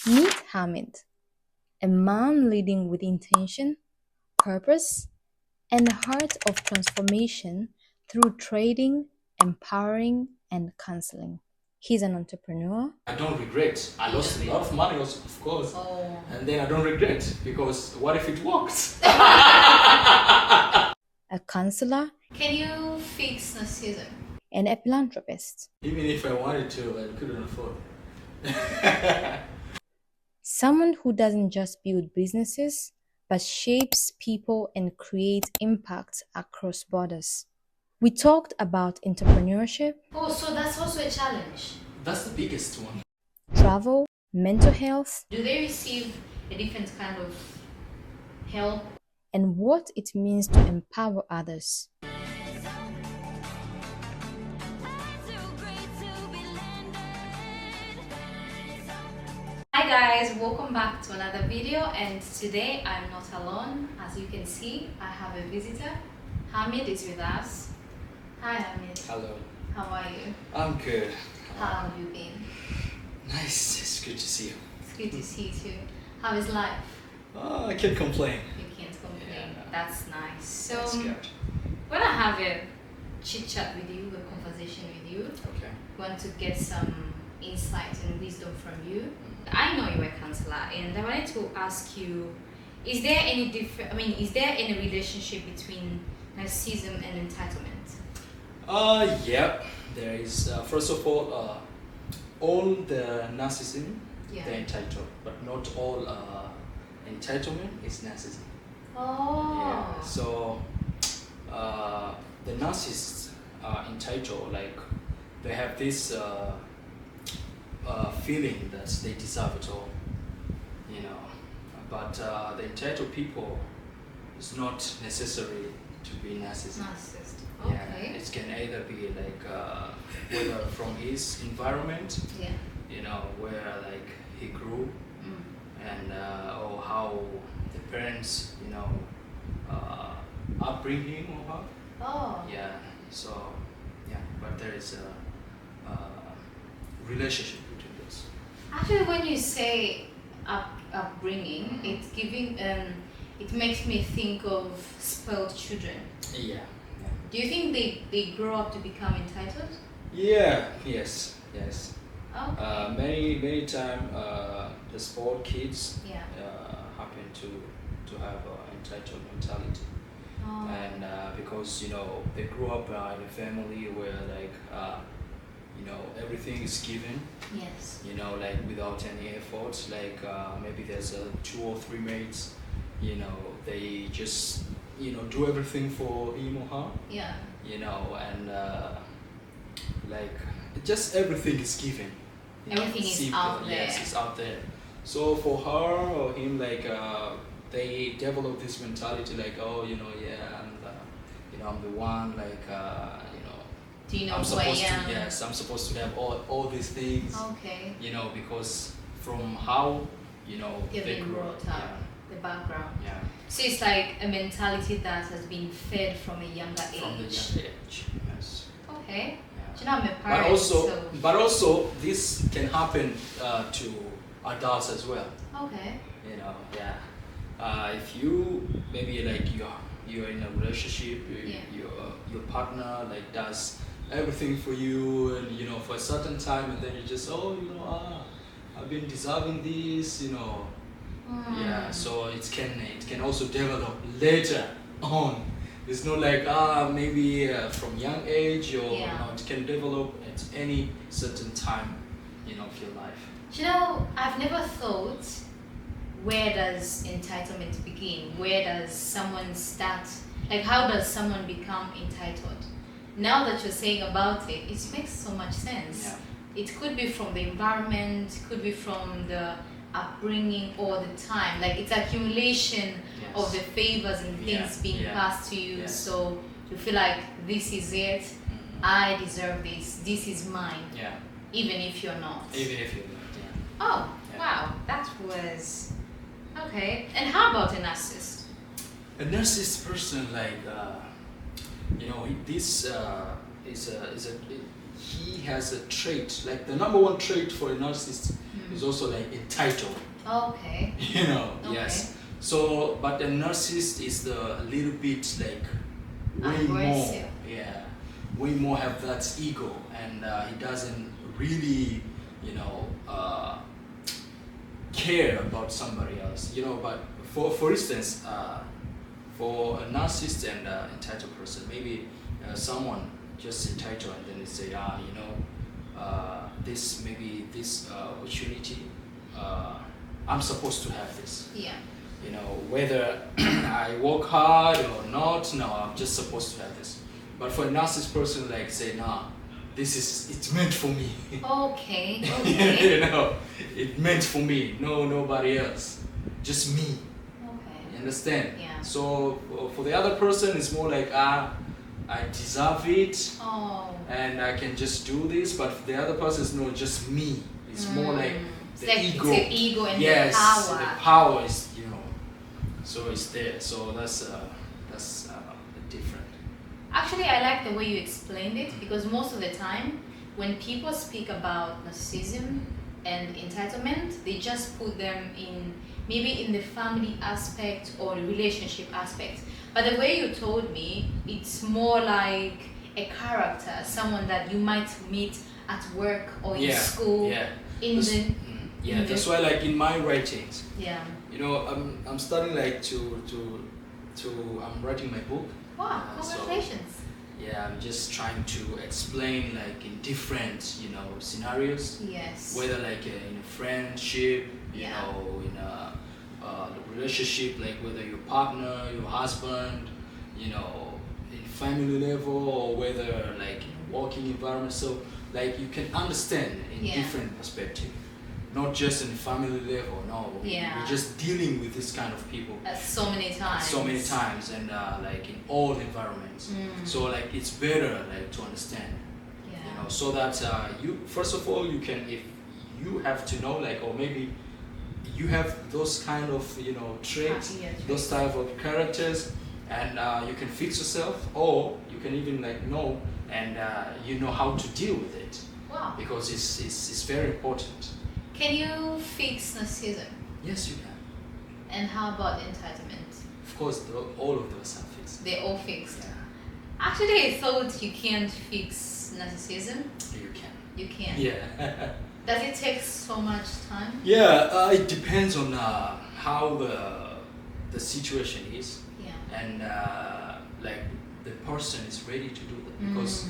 Meet Hamid, a man leading with intention, purpose, and a heart of transformation through trading, empowering, and counseling. He's an entrepreneur, I don't regret. I lost a lot of money, also, of course. Oh. And then I don't regret because what if it works? a counselor, Can you fix narcissism? and a philanthropist. Even if I wanted to, I couldn't afford. Someone who doesn't just build businesses, but shapes people and creates impact across borders. We talked about entrepreneurship, Oh, so that's also a challenge. That's the biggest one. travel, mental health, Do they receive a different kind of help? and what it means to empower others. Hi guys, welcome back to another video, and today I'm not alone. As you can see, I have a visitor. Hamid is with us. Hi Hamid. Hello. How are you? I'm good. How have you been? Nice. It's good to see you. It's good to see you too. How is life? I can't complain. You can't complain. Yeah. That's nice. So That's good. when I have a chit chat with you, a conversation with you, Okay. want to get some insight and wisdom from you. I know you're a counselor, and I wanted to ask you: is there any is there any relationship between narcissism and entitlement? Yeah. There is. First of all the narcissism, Yeah. they're entitled, but not all entitlement is narcissism. Oh. Yeah. So the narcissists are entitled, like they have this feeling that they deserve it all, you know. But the entitled people is not necessary to be narcissist. Narcissist. Yeah, Okay. it can either be like whether from his environment, Yeah. you know, where like he grew, Mm. and or how the parents, you know, upbring him or her. Oh. Yeah. So yeah, but there is a relationship between this. Actually, when you say upbringing, it's giving it makes me think of spoiled children. Yeah. Do you think they grow up to become entitled? Yeah. Yes. Yes. Okay. Many time the spoiled kids Yeah. happen to have entitled mentality. Oh. And because you know they grew up in a family where like you know everything is given, Yes. you know, like without any effort, like maybe there's 2 or 3 mates, you know, they just, you know, do everything for him or her, Yeah. you know, and like just everything is given, you know, Everything is simple. out there. Yes, it's out there. So for her or him, like they develop this mentality, like, oh, you know, yeah, and you know, I'm the one, like you know, Do you know I'm who I supposed am? to, yes, I'm supposed to have all these things, Okay. you know, because from how, you know, They've they been grew brought up. The background. Yeah, So it's like a mentality that has been fed from a younger age. from the young age, yes. Okay. Yeah. Do you know I'm a parent? But also, this can happen to adults as well. Okay. You know, yeah. If you maybe like you're in a relationship, Yeah. your partner like does everything for you, and you know for a certain time, and then you just you know I've been deserving this, you know. Yeah. So it can also develop later on. It's not like maybe from young age, or Yeah. you know, it can develop at any certain time, you know, of your life. Do you know, I've never thought, where does entitlement begin? Where does someone start? Like, how does someone become entitled? Now that you're saying about it, it makes so much sense. Yeah. It could be from the environment, could be from the upbringing all the time. Like, it's accumulation Yes. of the favors and things Yeah, being yeah, passed to you. yes. So you feel like this is it. Mhm. I deserve this. This is mine. Yeah. Even if you're not. Even if you're not. Yeah. Oh, Yeah. wow. That was okay. And how about a narcissist? A narcissist person, like you know, this is a he has a trait, like the number one trait for a narcissist is also like entitled. Okay. You know, Okay. yes. So, but the narcissist is a little bit like way more, Aggressive. yeah, way more have that ego, and he doesn't really, you know, care about somebody else. You know, but for instance, for a narcissist and entitled person, maybe someone just entitled and then they say, you know, this maybe this opportunity, I'm supposed to have this. Yeah. You know, whether I work hard or not, no, I'm just supposed to have this. But for a narcissist person, like say, nah, it's meant for me. Okay. Okay. You know, it meant for me, no, nobody else, just me. You Okay. understand? Yeah. So for the other person, it's more like, I deserve it, Oh. and I can just do this. But for the other person, it's not just me. It's more like It's the like ego. it's the ego and Yes, the power. the power is, you know, so it's there. So that's different. Actually, I like the way you explained it because most of the time, when people speak about narcissism and entitlement, they just put them in maybe in the family aspect or the relationship aspect. But the way you told me, it's more like a character, someone that you might meet at work or in school. Yeah. In That's- the yeah, in that's the- why like in my writings, yeah. you know, I'm starting like to I'm writing my book. Wow! So, Congratulations. yeah, I'm just trying to explain like in different, you know, scenarios, Yes. whether like in a friendship, you Yeah. know, in a relationship, like whether your partner, your husband, you know, in family level, or whether like in a working environment. So like you can understand in Yeah. different perspective, not just in family level. No, Yeah. we're just dealing with this kind of people So many times. so many times, and like in all environments. So like it's better like to understand, Yeah. you know, so that you first of all you can, if you have to know like, or maybe you have those kind of, you know, traits, Yeah, those type of characters, and you can fix yourself, or you can even like know, and you know how to deal with it, Wow. because it's very important. Can you fix narcissism? Yes, you can. And how about entitlement? Of course, all of those are fixed. They're all fixed. Yeah, Actually, I thought you can't fix narcissism. you can. You can. Yeah. Does it take so much time? Yeah, it depends on how the situation is, Yeah. and like the person is ready to do that, because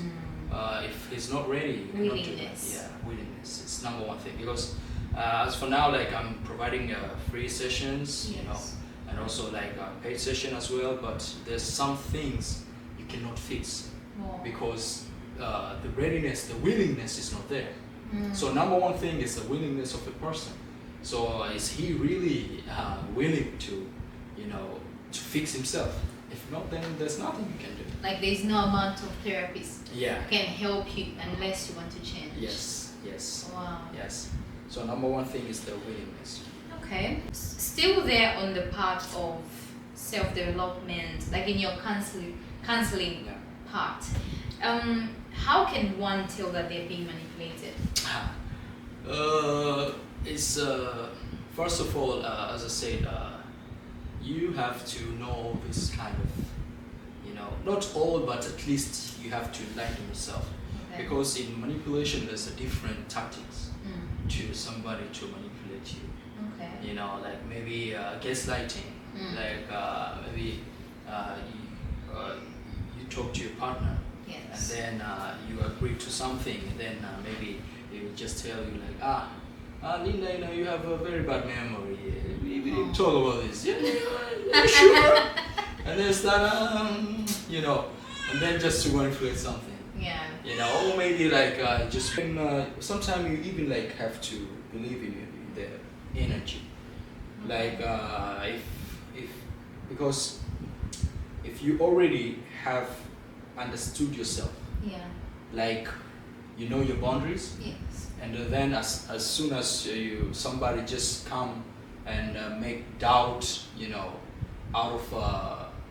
if he's not ready, you cannot do that. Willingness. Yeah, willingness. It's number one thing, because as for now, like I'm providing free sessions, you know, Yes. and also like a paid session as well. But there's some things you cannot fix, Oh. because the readiness, the willingness is not there. So number one thing is the willingness of a person. So is he really willing to, you know, to fix himself? If not, then there's nothing you can do. Like there's no amount of therapists Yeah. can help you unless you want to change. Yes. Yes. Wow. Yes. So number one thing is the willingness. Okay. Still there on the part of self-development, like in your counseling Yeah. part. How can one tell that they're being manipulated? It's first of all, as I said, you have to know this kind of, you know, not all, but at least you have to enlighten yourself, Okay. because in manipulation there's a different tactics Mm. to somebody to manipulate you. Okay. You know, like maybe gaslighting, like maybe you talk to your partner, and Yes. then you agree to something, and then maybe they will just tell you like, Linda, you know, you have a very bad memory. We didn't talk about this. Yeah, you sure? And then start, you know, and then just to manipulate something. Yeah. You know, or maybe like just sometimes you even like have to believe in the energy. Like if because if you already have understood yourself, Yeah. like you know your boundaries, Yes. and then as soon as somebody just come and make doubt, you know, out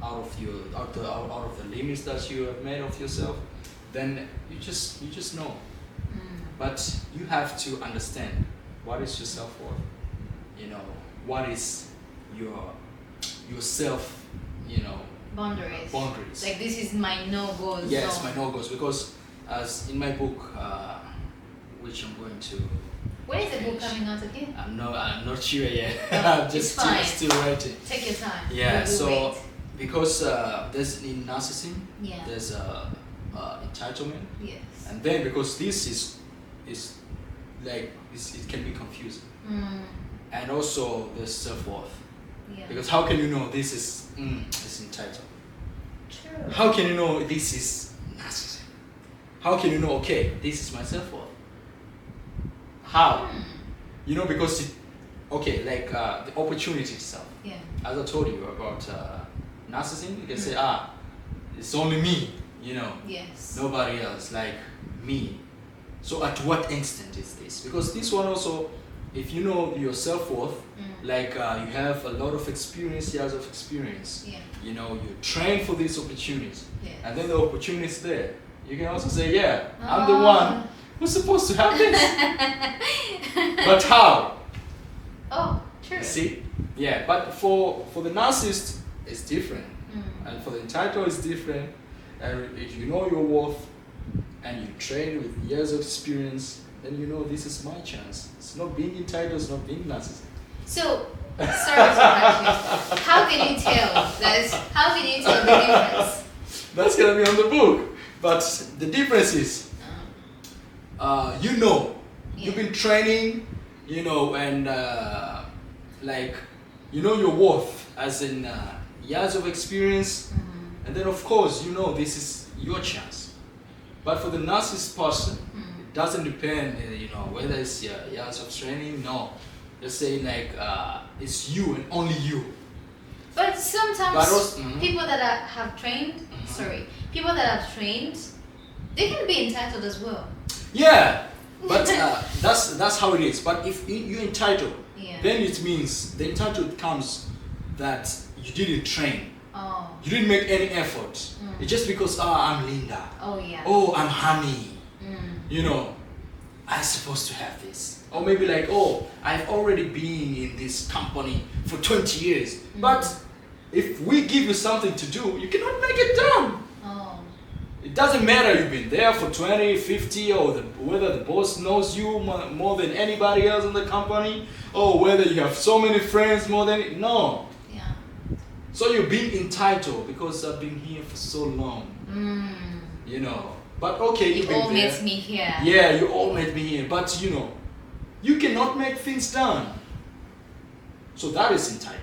of the limits that you have made of yourself, then you just know But you have to understand what is your self-worth. You know, what is your self, Boundaries. boundaries. Like this is my no-go Yes, zone. my no-goes, because as in my book, which I'm going to When is the book finish. coming out again? I'm not sure yet. Oh, I'm it's just fine. still writing. Take your time. Yeah, We'll so wait. because there's in narcissism, Yeah. there's entitlement, Yes. and then because this is like it can be confusing, and also there's self-worth, Yeah. because how can you know this is entitled? True. How can you know this is narcissism? How can you know, okay, this is my self-worth? How? Because okay, like the opportunity itself. Yeah. As I told you about narcissism, you can say, it's only me, Yes. nobody else, like me. So at what extent is this? Because this one also, if you know your self-worth, like you have a lot of experience, years of experience, Yeah. you train for this opportunity, Yes. and then the opportunity is there. You can also say, yeah, I'm the one who's supposed to have this. But how? Oh, true. You see? Yeah, but for the narcissist, it's different. And for the entitled, it's different. And if you know your worth and you train with years of experience, then you know this is my chance. It's not being entitled, it's not being narcissist. So, sorry to interrupt you. How can you tell? How can you tell the difference? That's gonna be on the book. But the difference is, you've been training, and like, your worth, as in years of experience, and then of course, this is your chance. But for the narcissist person, it doesn't depend, whether it's years of training. No, let's say like it's you and only you. But sometimes But also, people that have trained, people that have trained, they can be entitled as well. Yeah, but that's how it is. But if you're entitled, Yeah. then it means the entitled comes that you didn't train. Oh. You didn't make any effort. It's just because I'm Linda. Oh yeah. Oh, I'm Honey. I'm supposed to have this. Or maybe like, oh, I've already been in this company for 20 years. But if we give you something to do, you cannot make it done. Oh. It doesn't matter you've been there for 20, 50, or whether the boss knows you more than anybody else in the company, or whether you have so many friends more than... No. Yeah. So you're being entitled because I've been here for so long. But okay, you've You been all there. met me here. Yeah, you all met me here. But you cannot make things done. So that is entitled.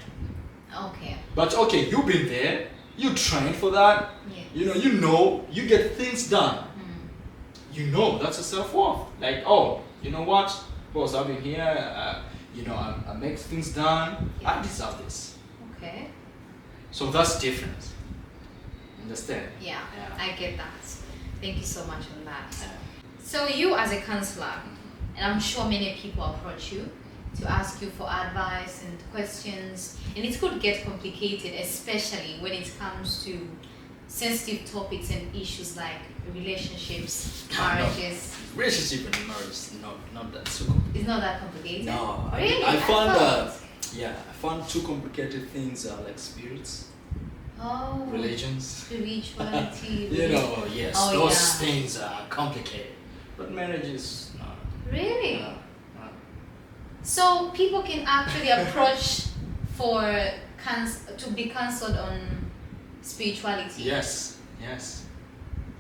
Okay. But okay, you've been there. You trained for that. Yeah. You get things done. That's a self-worth. Like, oh, you know what? Boss, I've been here. I make things done. Yeah. I deserve this. Okay. So that's different. Understand? Yeah, Yeah. I get that. Thank you so much on that. So you as a counselor, and I'm sure many people approach you to ask you for advice and questions, and it could get complicated, especially when it comes to sensitive topics and issues like relationships, marriages. Relationship and marriage is not that so complicated. It's not that complicated. No, Really? I found thought- I found two complicated things like spirits, Oh, religions. spirituality. Yes, Oh, those yeah. things are complicated, but marriage is not. Really? No. So people can actually approach for to be cancelled on spirituality. Yes.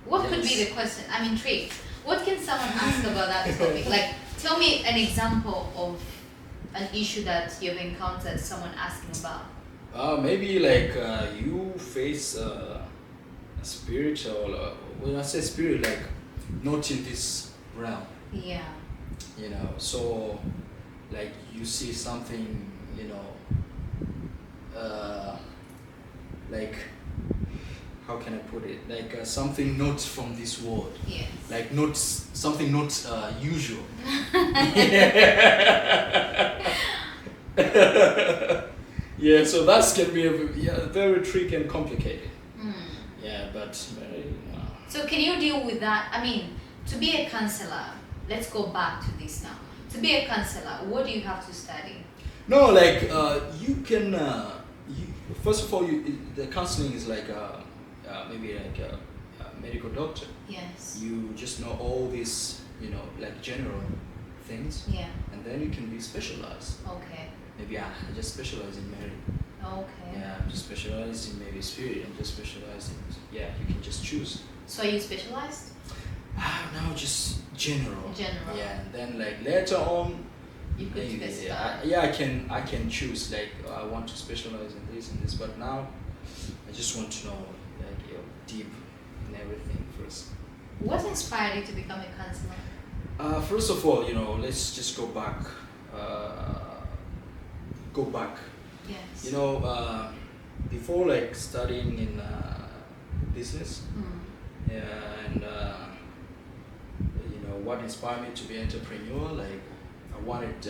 What could be Yes. the question? I'm intrigued. What can someone ask about that topic? Like, tell me an example of an issue that you've encountered someone asking about. Maybe like you face a spirit, or when I say spirit, like not in this realm. Yeah. So like you see something, like, how can I put it? Like something not from this world. Yes. Like something not usual. Yeah, so that can be very tricky and complicated. Yeah, but So can you deal with that? I mean, to be a counselor, let's go back to this now. To be a counselor, what do you have to study? No, like you can. First of all, the counseling is like maybe like a medical doctor. Yes. You just know all these, like general things, Yeah. and then you can be specialized. Okay. Maybe I just specialize in marriage. Okay. Yeah, I'm just specialized in maybe spirit. I'm just specialized in. Yeah, you can just choose. So are you specialized? Now just general. General. Yeah, and then like later on, You could maybe, specify. I can choose like I want to specialize in this and this, but now I just want to know like deep in everything first. What inspired you to become a counselor? First of all, let's just go back. Go back. Yes. Before like studying in business, Mm. yeah, and what inspired me to be entrepreneur, like I wanted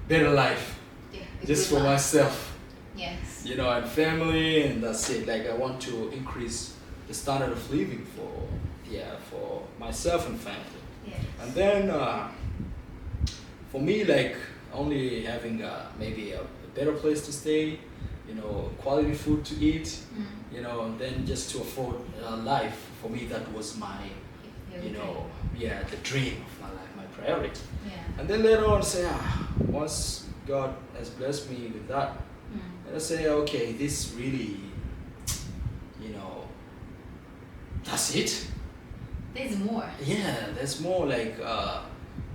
better life, Yeah. a just good for life. myself, Yes. and family, and that's it. Like I want to increase the standard of living for myself and family. Yes. And then for me, like only having maybe a better place to stay, quality food to eat, Mm. and then just to afford life. For me, that was my, Yeah. the dream of my life, my priority. Yeah. And then later on, say, once God has blessed me with that, Mm. and I say, okay, this really, that's it. There's more. Yeah, there's more like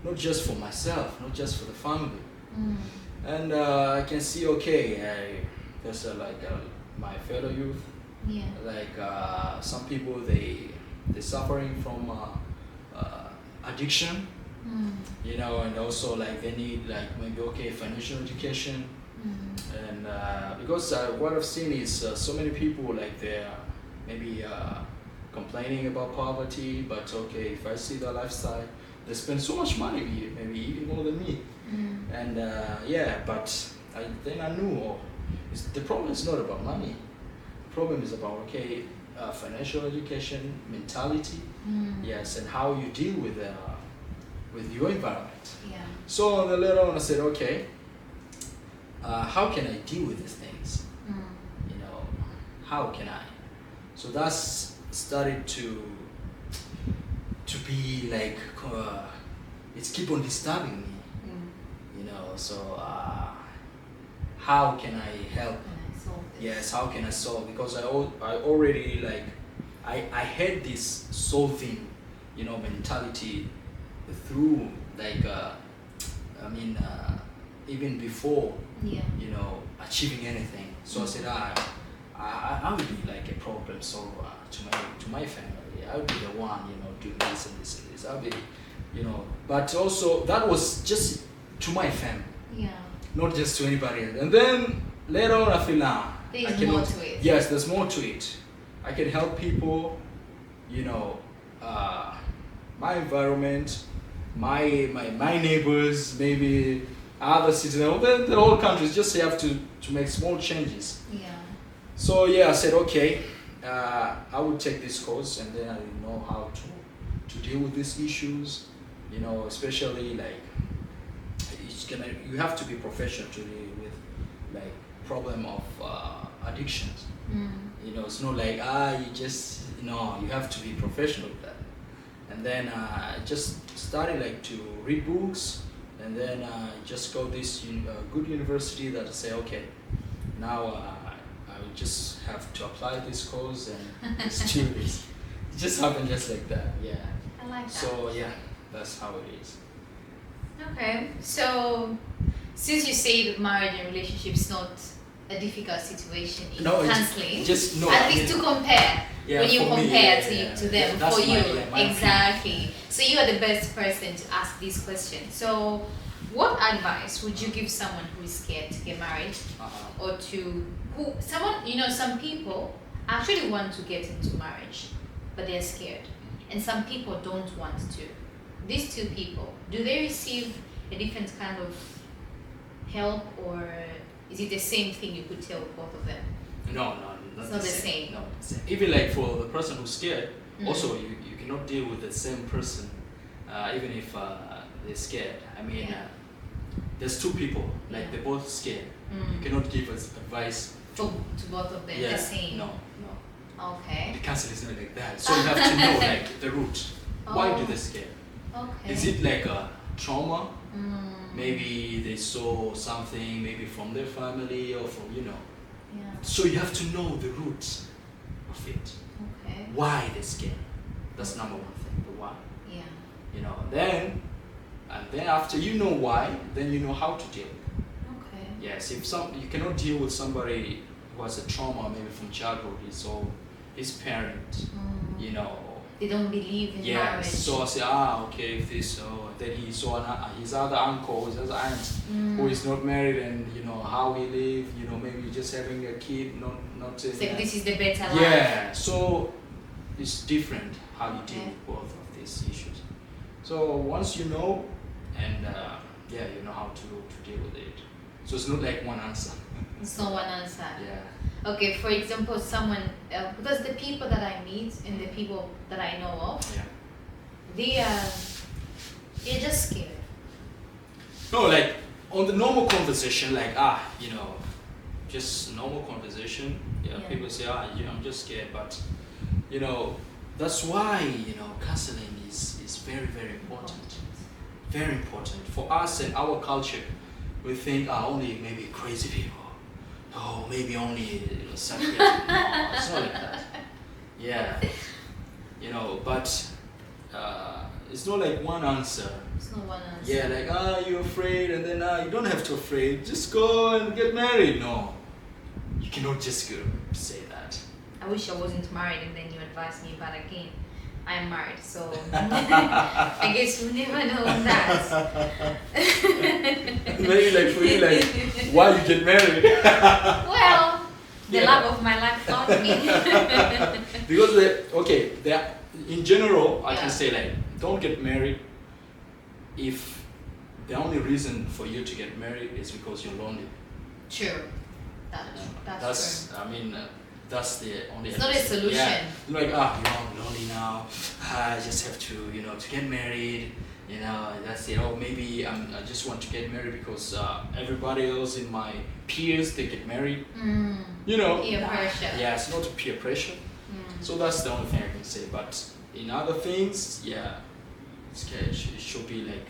not just for myself, not just for the family. Mm. And I can see, okay, there's my fellow youth, Yeah. like some people they're suffering from addiction, Mm. and also like they need like maybe financial education, Mm. and because what I've seen is so many people like they're maybe complaining about poverty, but if I see their lifestyle, they spend so much money, maybe even more than me. Mm. And but then I knew the problem is not about money. The problem is about financial education, mentality, Mm. yes, and how you deal with your environment. Yeah. So then later on I said, okay, how can I deal with these things? Mm. How can I? So that's started to be like it's keep on disturbing me. Mm. So how can I help? And I saw this. Yes, how can I solve? Because I already like I had this solving mentality through like even before Yeah. achieving anything. So I said I would be like a problem solver to my family. I would be the one doing this and this and this. I'll be but also that was just to my family, Yeah. not just to anybody else. And then later on, I feel There's I more cannot. to it. Yes, there's more to it. I can help people, my environment, my neighbors, maybe other citizens, the whole country. Just have to make small changes. Yeah. So I said okay, I would take this course, and then I will know how to deal with these issues. Especially like you have to be professional to deal with like problem of addictions. Mm. It's not like you just you have to be professional with that. And then I just started like to read books, and then just go this good university that I say okay, now I will just have to apply this course and just do this. It just happened just like that. Yeah. I like that. So yeah, that's how it is. Okay, so since you say that marriage and relationship is not a difficult situation in No, it's counseling, just no. at least to compare, Yeah, when you for me, compare yeah. to them, That's for my- you, yeah, my exactly. So you are the best person to ask these questions. So what advice would you give someone who is scared to get married, or some people actually want to get into marriage, but they're scared, and some people don't want to. These two people, do they receive a different kind of help, or is it the same thing you could tell both of them? No, It's not the same. No, the same. Even like for the person who's scared, Mm. also you cannot deal with the same person even if they're scared. I mean, Yeah. there's two people, like Yeah. they're both scared. Mm. You cannot give us advice To both of them, yeah, the same. no. Okay. The counselor is not like that. So you have to know like the root. Why do they scare? Okay. Is it like a trauma? Mm. Maybe they saw something, maybe from their family or from, Yeah. So you have to know the root of it. Okay. Why they scare. That's number one thing, the why. Yeah. And then after you know why, then you know how to deal. Okay. Yes, if you cannot deal with somebody who has a trauma maybe from childhood, his parent, They don't believe in yeah, marriage. so I say, okay, if this, then he saw his other uncle, his other aunt, who is not married, and how he live, maybe just having a kid, not. It's like this is the better life. Yeah, so it's different how you deal Okay. with both of these issues. So once you know, and you know how to deal with it. So it's not like one answer. It's not one answer. Yeah. Okay, for example, someone, because the people that I meet and the people that I know of, Yeah. they're just scared. No, like on the normal conversation, like just normal conversation. Yeah, Yeah. people say, I'm just scared, but that's why counseling is very very important. Very important for us and our culture. We think only maybe crazy people. Oh, maybe only psychiatric. No, it's not like that. Yeah, but it's not like one answer. It's not one answer. Yeah, like you're afraid, and then you don't have to afraid. Just go and get married. No, you cannot just go say that. I wish I wasn't married and then you advised me, but again, I am married, so I guess you never know that. Maybe like for you, like why you get married? Well, the Yeah. love of my life found me. Because in general, I Yeah. can say like don't get married if the only reason for you to get married is because you're lonely. True. That's true. I mean, that's the only. It's not a solution. Yeah. Like you're lonely now. I just have to to get married. That's it. Or maybe I just want to get married because everybody else in my peers they get married. Peer pressure. Yeah, it's not peer pressure. So that's the only thing I can say. But in other things, yeah, it should be like.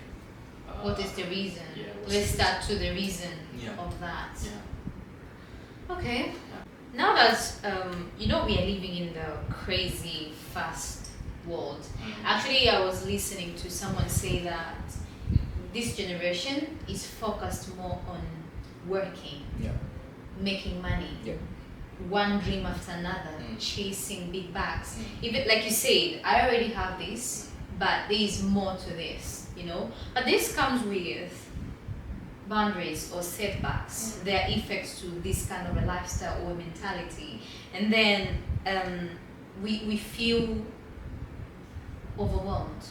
What is the reason? Yeah, what's Let's the start to the reason Yeah. of that. Yeah. Okay. Now that we are living in the crazy fast world. Actually, I was listening to someone say that this generation is focused more on working, Yeah. making money, Yeah. one dream after another, Mm. chasing big bags. Mm. Even like you said, I already have this, but there is more to this, But this comes with boundaries or setbacks. There are effects to this kind of a lifestyle or mentality, and then we feel overwhelmed.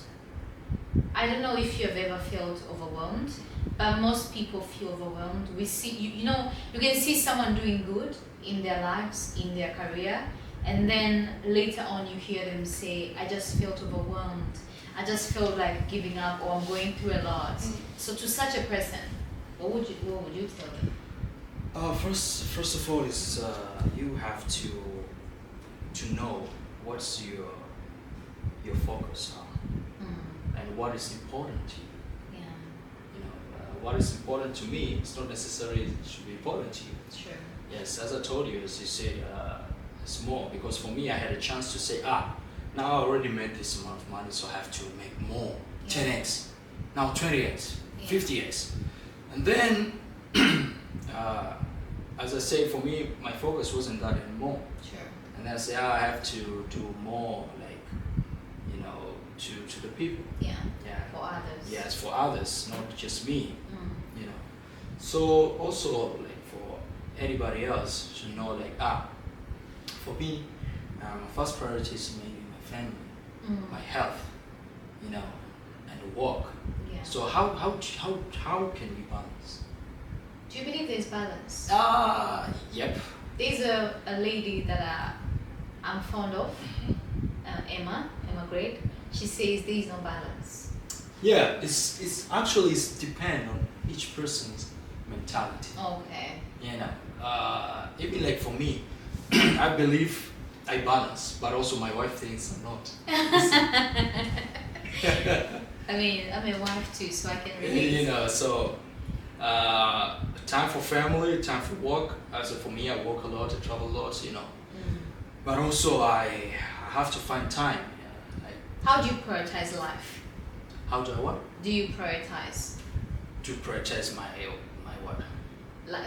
I don't know if you have ever felt overwhelmed, but most people feel overwhelmed. We see, you can see someone doing good in their lives, in their career, and then later on you hear them say, I just felt overwhelmed. I just felt like giving up, or I'm going through a lot. So to such a person, what would you tell them? First of all, is you have to know what's your focus on and what is important to you. Yeah, What is important to me, it's not necessarily it should be important to you. sure. Yes, as I told you, as you said, it's more because for me, I had a chance to say, now I already made this amount of money, so I have to make more, Yeah. 10x, now 20x, Yeah. 50x, and then, as I said, for me, my focus wasn't that anymore. Sure. And then I say, I have to do more, like, to the people. Yeah. Yeah. For others. Yes, for others, not just me. Mm. So also, like for anybody else, should know, like, for me, my first priority is maybe my family, my health, and work. Yeah. So how can we balance? Do you believe there's balance? Yep. There's a lady that I'm fond of, Emma Grade. She says there is no balance. Yeah, it's actually it's depend on each person's mentality. Okay. You know, even like for me, I believe I balance, but also my wife thinks I'm not. I mean, I'm a wife too, so I can relate. You know, so time for family, time for work. So for me, I work a lot, I travel a lot, you know. Mm. But also I have to find time. Yeah. Like, How do you prioritize life? how do I what? Do you prioritize To prioritize my what?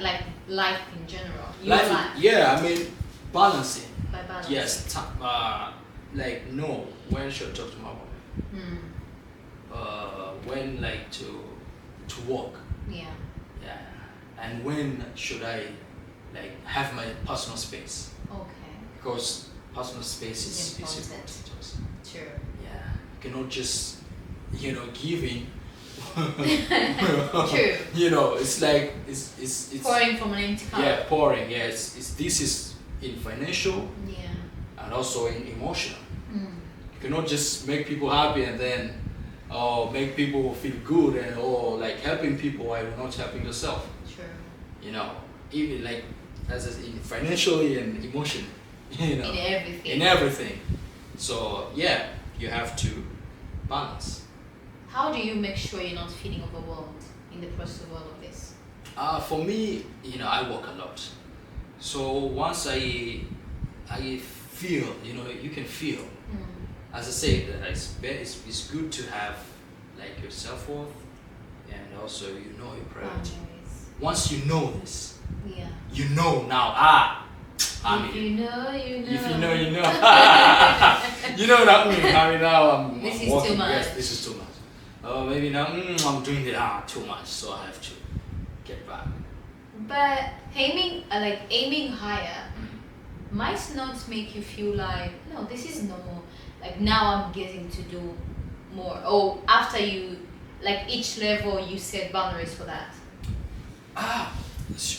like life in general? Your life. Yeah, I mean balancing. By balance. Yes, like no, when should I talk to my wife? Mm. When like to walk, Yeah. yeah, and when should I like have my personal space, Okay. because personal space It's is important. important to us. True. Yeah, you cannot just giving. True. It's like it's Pouring from an empty cup. yeah, pouring. Yeah, it's this is in financial Yeah. and also in emotional. Mm. You cannot just make people happy and then make people feel good and like helping people while you're not helping yourself. True. Even like as in financially and emotionally. In everything. In everything. So yeah, you have to balance. How do you make sure you're not feeling overwhelmed in the process of all of this? For me, I work a lot. So once I feel, you can feel. Mm. As I say, that it's good to have like your self worth and also your priority. Boundaries. Once you know this, Yeah. you know now. I If mean, you know, you know. if you know, you know. You know what I mean? I mean now I'm This I'm is too working. much. Yes, this is too much. Maybe now I'm doing it too much, so I have to get back. But aiming higher might not make you feel like, no, this is normal. Like now I'm getting to do more. Or after you, like each level, you set boundaries for that.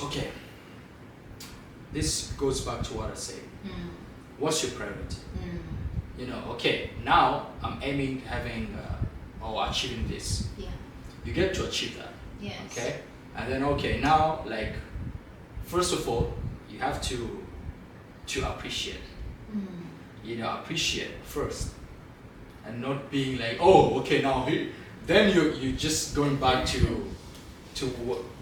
Okay. This goes back to what I said. Mm. What's your priority? Mm. Okay, now I'm aiming having or achieving this. Yeah. You get to achieve that. Yes. Okay? And then okay, now like first of all, you have to appreciate. Mm. Appreciate first. And not being like, oh, okay, now then you just going back to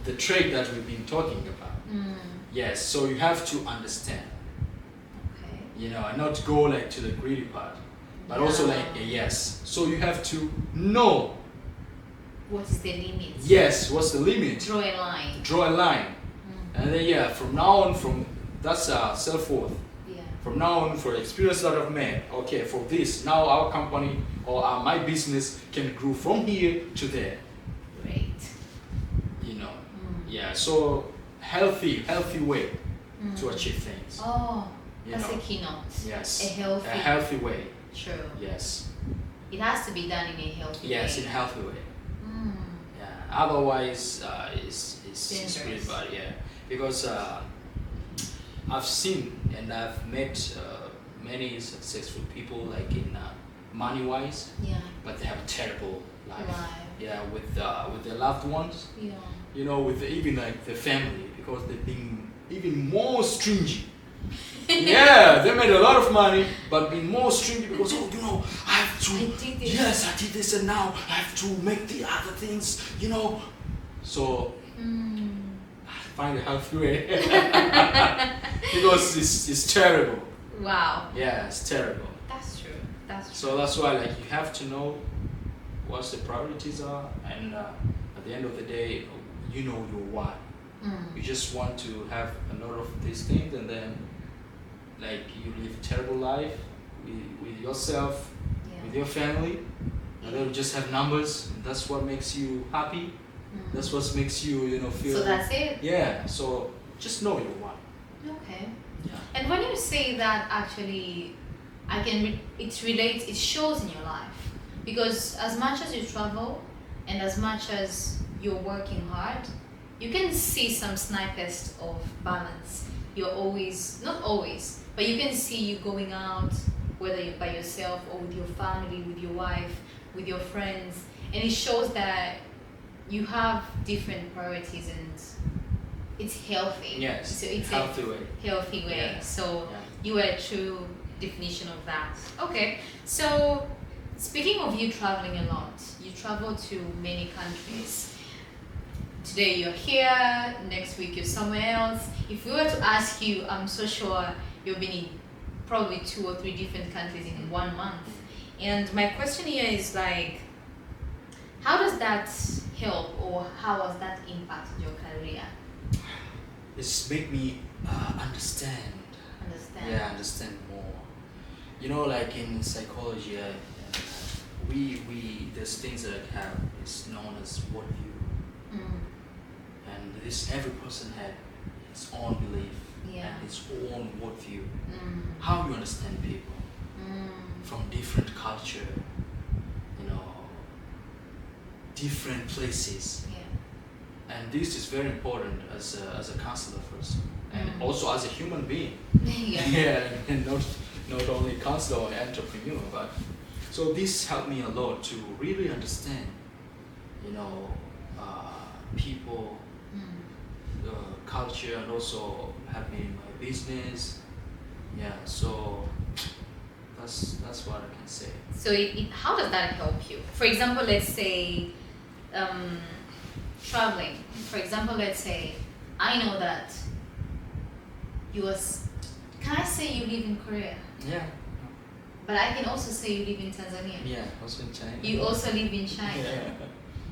the trait that we've been talking about. Mm. Yes, so you have to understand. Okay. And not go like to the greedy part, but also Yeah. like a yes. So you have to know, What is the limit? yes, what's the limit? Draw a line. Draw a line, Mm. and then from now on, that's self-worth. Yeah. From now on, for experience that I've made, okay, for this, now our company or my business can grow from here to there. Great. Mm. Mm. So healthy way Mm. to achieve things. Oh, You that's know. a keynote. Yes, A healthy. a healthy way. True. Yes, It has to be done in a healthy yes, way. in a healthy way. Mm. Yeah. Otherwise, it's really Dangerous. bad. Yeah, because I've seen and I've met many successful people like in money wise, Yeah. but they have a terrible life. Life. Yeah, with their loved ones. Yeah. With even like the family, because they've been even more stringy. Yeah, they made a lot of money, but being more stringy because I have to. I did this. Yes, I did this, and now I have to make the other things. So Mm. find a healthy way because it's terrible. Wow. Yeah, it's terrible. That's true. That's true. So that's why like you have to know what the priorities are, and at the end of the day, you know your why. Mm. You just want to have a lot of these things, and then like you live a terrible life with yourself, Yeah. with your family, and then you just have numbers, and that's what makes you happy. Mm. That's what makes you feel. So that's it. Yeah. So just know your why. Okay. Yeah. And when you say that, actually, it shows in your life, because as much as you travel and as much as you're working hard, you can see some snippets of balance. You're always, not always, but you can see you going out, whether you're by yourself or with your family, with your wife, with your friends, and it shows that you have different priorities, and it's healthy. Yes, So it's healthy way. a healthy way. Yeah. So Yeah. you are a true definition of that. Okay. So speaking of you traveling a lot, you travel to many countries. Today you're here, next week you're somewhere else. If we were to ask you, I'm so sure you've been in probably 2 or 3 different countries in 1 month. And my question here is like, how does that help, or how has that impacted your career? It's make me understand. Understand? Yeah, understand more. You know, like in psychology, we there's things that have is known as worldview, Mm. and this every person had his own belief Yeah. and his own worldview. Mm. How you understand people Mm. from different culture, you know, different places, Yeah. and this is very important as a counselor first, and Mm. also as a human being. Yeah. Yeah, and not only counselor or entrepreneur, but so this helped me a lot to really understand, you know, people, Mm. culture, and also help me in my business. Yeah, so that's what I can say. So how does that help you? For example, let's say um, traveling. For example, let's say I know that can I say you live in Korea? Yeah, But I can also say you live in Tanzania. yeah, also in China. You also live in China. Yeah.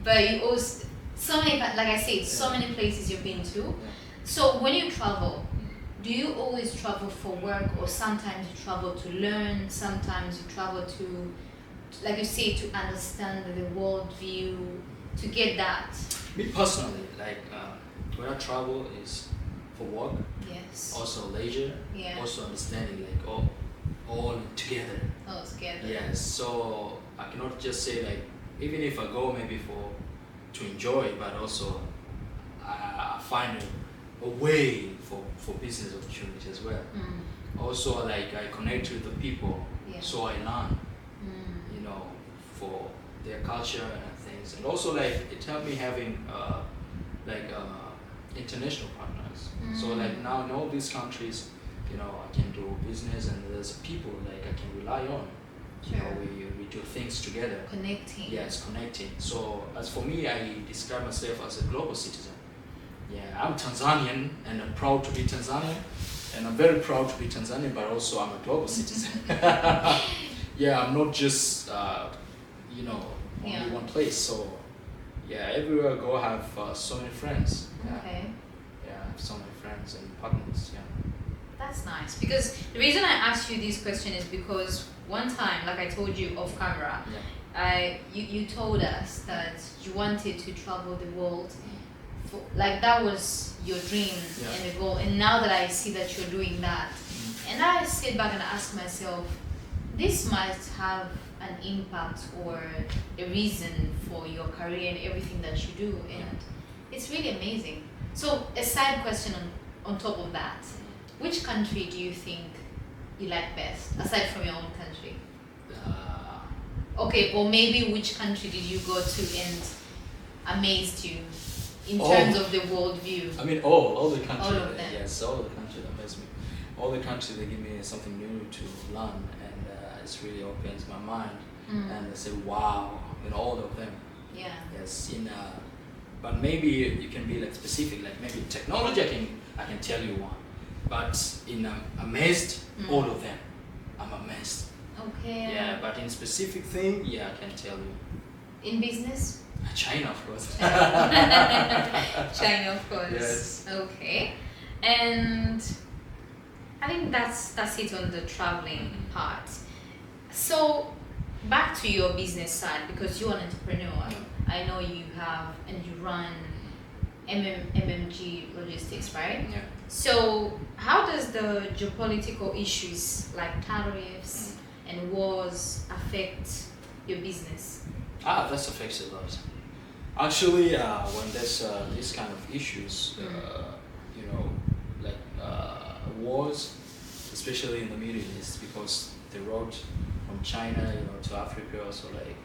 But you also, so many, like I said, so Yeah. many places you've been to. Yeah. So when you travel, do you always travel for work, or sometimes you travel to learn, sometimes you travel to, like you say, to understand the world view, to get that? Me personally, like when I travel is for work, Yes. also leisure, Yeah. also understanding, like all together. All together. Yes, so I cannot just say like even if I go maybe to enjoy, but also I find a way for business opportunity as well. Mm. Also, like I connect with the people, Yeah. so I learn, Mm. you know, for their culture and things, and also like it helped me having international partners. So like Mm. now in all these countries, you know, I can do business, and there's people like I can rely on. You know, Sure. we do things together. Connecting. Yes, connecting. So as for me, I describe myself as a global citizen. Yeah, I'm Tanzanian, and I'm proud to be Tanzanian, and I'm very proud to be Tanzanian, but also I'm a global citizen. Yeah, I'm not just you know, only Yeah. one place. So yeah, everywhere I go, I have so many friends. Yeah. Okay. Yeah, I have so many friends and partners. Yeah. That's nice, because the reason I asked you this question is because one time, like I told you off camera, Yeah. you told us that you wanted to travel the world, like that was your dream Yeah. and the goal. And now that I see that you're doing that, and I sit back and ask myself, this must have an impact or a reason for your career and everything that you do, and it's really amazing. So a side question on top of that, which country do you think you like best, aside from your own country? Okay, or maybe which country did you go to and amazed you in terms of the world view? I mean, all the countries. All of them. Yes, all the countries amaze me. All the countries, they give me something new to learn, and it's really opens my mind. Mm. And I say, wow, in all of them. Yeah. Yes, but maybe you can be like specific, like maybe technology. I can tell you one, but in amazed, all of them. I'm amazed. Okay. Yeah, but in specific thing, yeah, I can tell you. In business? China, of course. China, of course. Yes. Okay. And I think that's it on the traveling part. So back to your business side, because you're an entrepreneur. I know you have and you run MMG Logistics, right? Yeah. So how does the geopolitical issues like tariffs and wars affect your business? That affects a lot. Actually, when there's these kind of issues, you know, like wars, especially in the Middle East, because the road from China, you know, to Africa, also like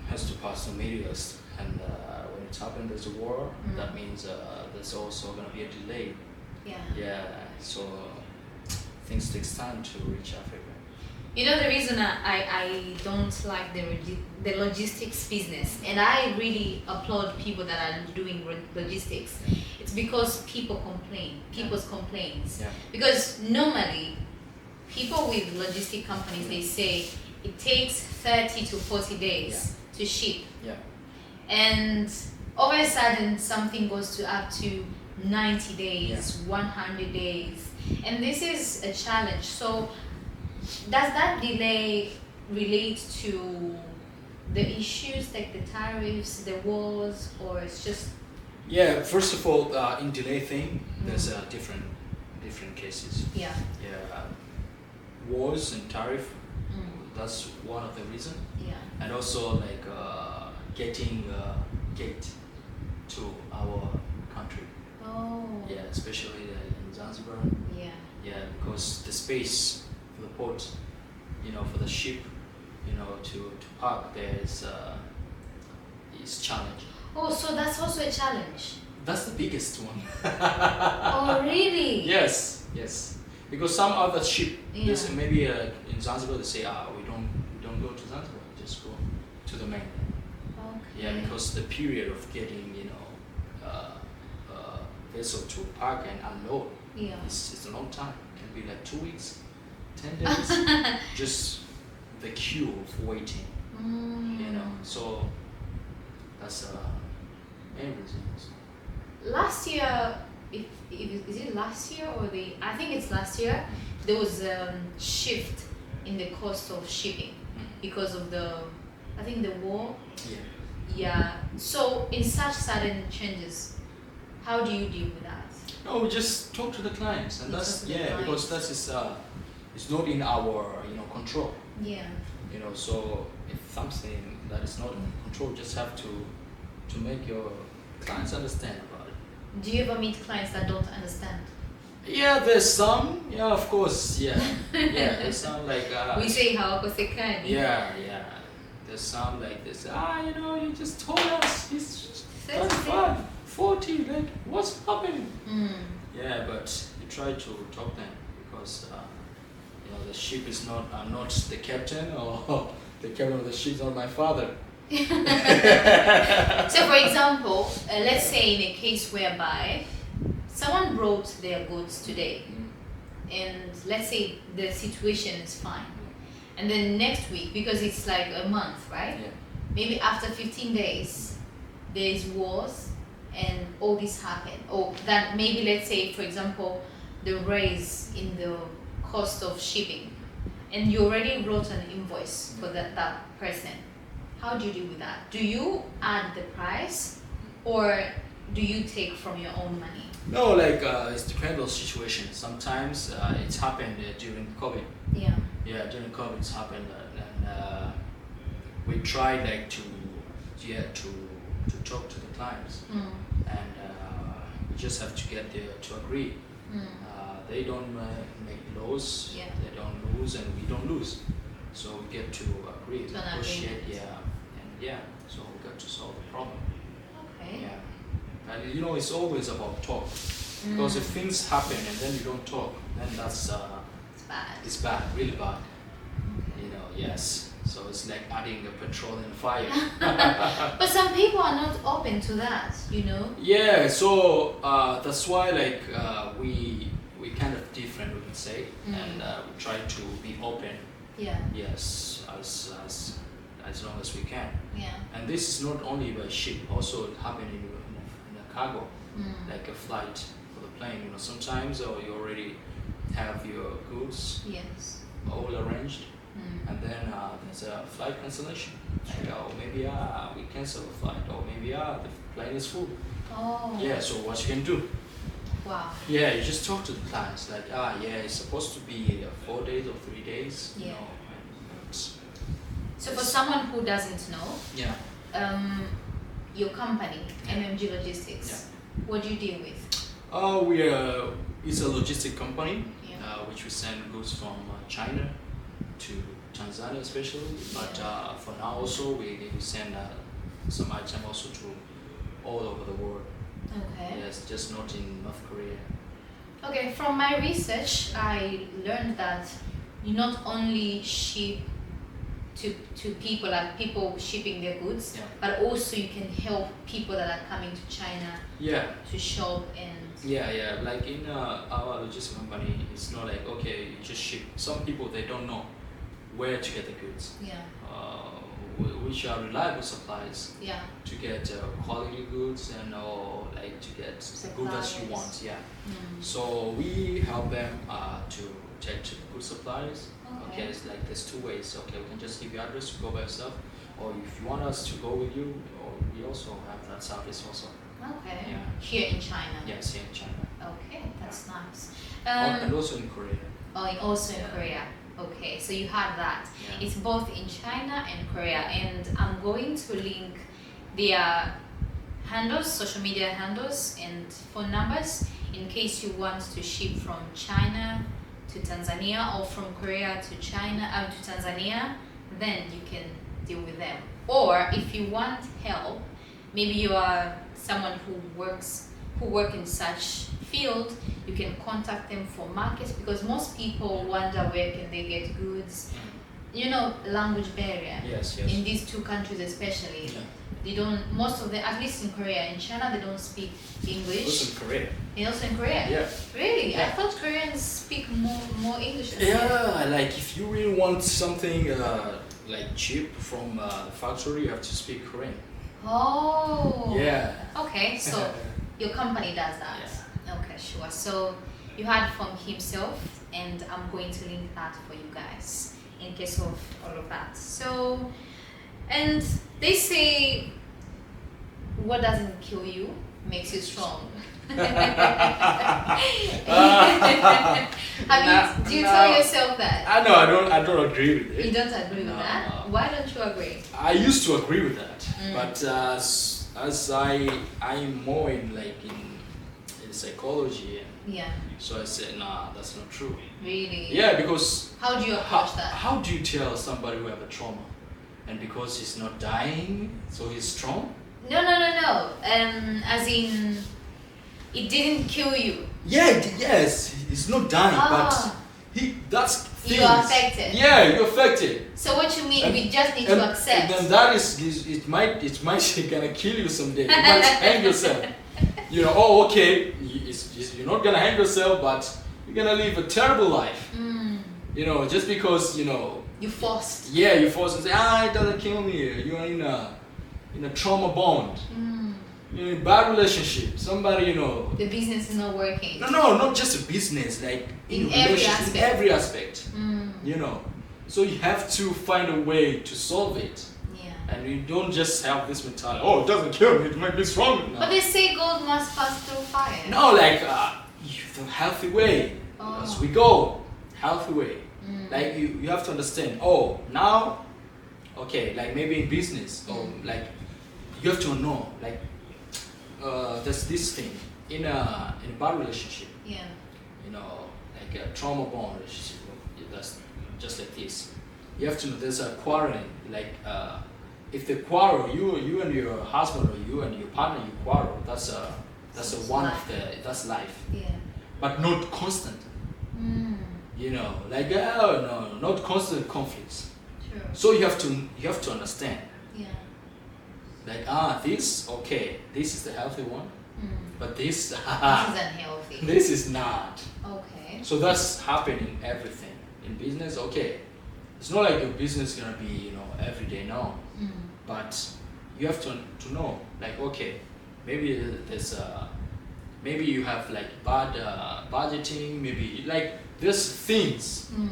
has to pass through meteors, and when it's happened, there's a war. Mm. That means there's also gonna be a delay. Yeah. Yeah, so things takes time to reach Africa. You know the reason I don't like the logistics business, and I really applaud people that are doing logistics. Yeah. It's because people complain, people's complaints. Yeah. Because normally, people with logistic companies, they say it takes 30 to 40 days to ship, Yeah. and all of a sudden something goes to up to 90 days, 100 days, and this is a challenge. So does that delay relate to the issues like the tariffs, the wars, or it's just Yeah. First of all, in delay thing, there's different cases. yeah. Yeah. Wars and tariff. Mm. That's one of the reason, Yeah. and also like getting gate to our country. Oh. Yeah, especially in Zanzibar. Yeah. Yeah, because the space for the port, for the ship, to park there is challenging. Oh, so that's also a challenge. That's the biggest one. Oh, really? Yes, yes. Because some other ship, Yeah. maybe in Zanzibar they say, we don't go to Zanzibar, we just go to the mainland. Okay. Yeah, because the period of getting vessel to park and unload Yeah. it's a long time. It can be like 2 weeks, 10 days, just the queue of waiting. Mm. So that's main reason. Last year, is it last year or I think it's last year, there was a shift in the cost of shipping because of I think the war. Yeah. Yeah. So in such sudden changes, how do you deal with that? No, we just talk to the clients, and You that's talk to the because that is it's not in our control. Yeah. So if something that is not in control, just have to make your clients understand about it. Do you ever meet clients that don't understand? Yeah, there's some. Yeah, of course. Yeah, yeah. There's some like. We say hawakosekani. Yeah, yeah. There's some like this. You just told us he's 35, 40. Like, what's happening? Mm. Yeah, but you try to talk them because the ship is not. I'm not the captain, or the captain of the ship is not my father. So, for example, let's say in a case whereby someone brought their goods today, and let's say the situation is fine, and then next week, because it's like a month, right? Yeah. Maybe after 15 days, there is wars, and all this happen. Or that maybe, let's say, for example, the raise in the cost of shipping, and you already wrote an invoice for that person. How do you deal with that? Do you add the price, or do you take from your own money? No, like it depends on situation. Sometimes it's happened during COVID. Yeah. Yeah, during COVID it's happened, and we tried like to talk to the clients, and we just have to get there to agree. They don't make laws. Yeah. They don't lose, and we don't lose. So we get to agree, To an negotiate. agreement. Yeah, and so we got to solve the problem. Okay. Yeah, and it's always about talk. Because if things happen and then you don't talk, then that's It's bad. it's bad, really bad. Yes. So it's like adding a petrol in the fire. But some people are not open to that, Yeah. So that's why we kind of different, we can say, and we try to be open. Yeah. Yes, as long as we can. Yeah. And this is not only by ship, also it happen in a cargo, like a flight for the plane. Sometimes you already have your goods Yes. all arranged, and then there's a flight cancellation. Like, maybe we cancel the flight, or maybe the plane is full. Oh. Yeah, so what you can do? Wow. Yeah, you just talk to the clients like, yeah, it's supposed to be 4 days or 3 days. Yeah. And So for someone who doesn't know, yeah. your company, MMG Logistics, what do you deal with? It's a logistic company, Yeah. which we send goods from China to Tanzania especially. But for now also we send some item also to all over the world. Okay. Yes, just not in North Korea. Okay, from my research, I learned that you not only ship to people, like people shipping their goods, Yeah. but also you can help people that are coming to China Yeah. to shop and Yeah. Like in our logistics company, it's not like okay, you just ship. Some people they don't know where to get the goods. yeah, Which are reliable supplies yeah. to get quality goods and or like to get the good that you Supplies. want. Yeah. Mm. So we help them to check to good supplies. Okay. It's like there's two ways. Okay, we can just give you address to go by yourself, or if you want us to go with you, or we also have that service also. Okay. Yeah. Here in China. Yes, here in China. Okay, that's nice. And also in Korea. Also in Yeah. Korea. Okay, so you have that. Yeah. It's both in China and Korea, and I'm going to link their handles, social media handles, and phone numbers in case you want to ship from China to Tanzania or from Korea to China to Tanzania. Then you can deal with them. Or if you want help, maybe you are someone who work in such field, you can contact them for markets, because most people wonder where can they get goods. You know, language barrier. Yes. In these two countries especially, Yeah. they don't, most of them, at least in Korea. In China they don't speak English. Also in Korea. And also in Korea. Yeah. Really? I Yeah. thought Koreans speak more English than Yeah, like if you really want something like cheap from the factory, you have to speak Korean. Oh. Yeah. Okay, so your company does that. Yeah. Okay, sure. So you heard from himself, and I'm going to link that for you guys in case of all of that. So, and they say what doesn't kill you makes you strong. Do you tell yourself that? I know. I don't agree with it. You don't agree with No, that? no. Why don't you agree? I used to agree with that, Mm. but as I'm more in psychology, Yeah, so I said, nah, that's not true. really? Yeah, because How do you approach that? how do you tell somebody who have a trauma, and because he's not dying, so he's strong? No. As in, it didn't kill you. Yeah, yes, he's not dying, Ah. but that's things. You are affected. Yeah, you're affected. So what you mean? And- We just need to accept. And then that is it might gonna kill you someday. You might hang yourself. You know, oh okay, you're not gonna hang yourself, but you're gonna live a terrible life. Mm, You know, just because you forced. yeah, you force and say, it doesn't kill me. You're in a trauma bond. Mm, You're in a bad relationship. Somebody, the business is not working. no, not just a business, like In a every relationship, aspect. In every aspect. Mm, So you have to find a way to solve it. yeah. And you don't just have this mentality, oh, it doesn't kill me, it might be strong. No, But they say gold must pass through fire. no like the healthy way. Oh. As we go, healthy way. Mm. Like you have to understand, oh, now, okay, like maybe in business, or like you have to know, like there's this thing in a bad relationship, Yeah. like a trauma bond relationship, that's just like this. You have to know there's a quarreling, like if they quarrel, you and your husband or you and your partner, you quarrel, that's a one of that's life, Yeah. but not constant. Mm, Like no, not constant conflicts. true. So you have to understand, Yeah. like this is the healthy one, Mm. but this This is unhealthy. this is not. Okay. So that's happening everything in business. Okay, it's not like your business is gonna be every day, no. Mm. But you have to know, like, okay, maybe maybe you have like bad budgeting, maybe like there's things. Mm.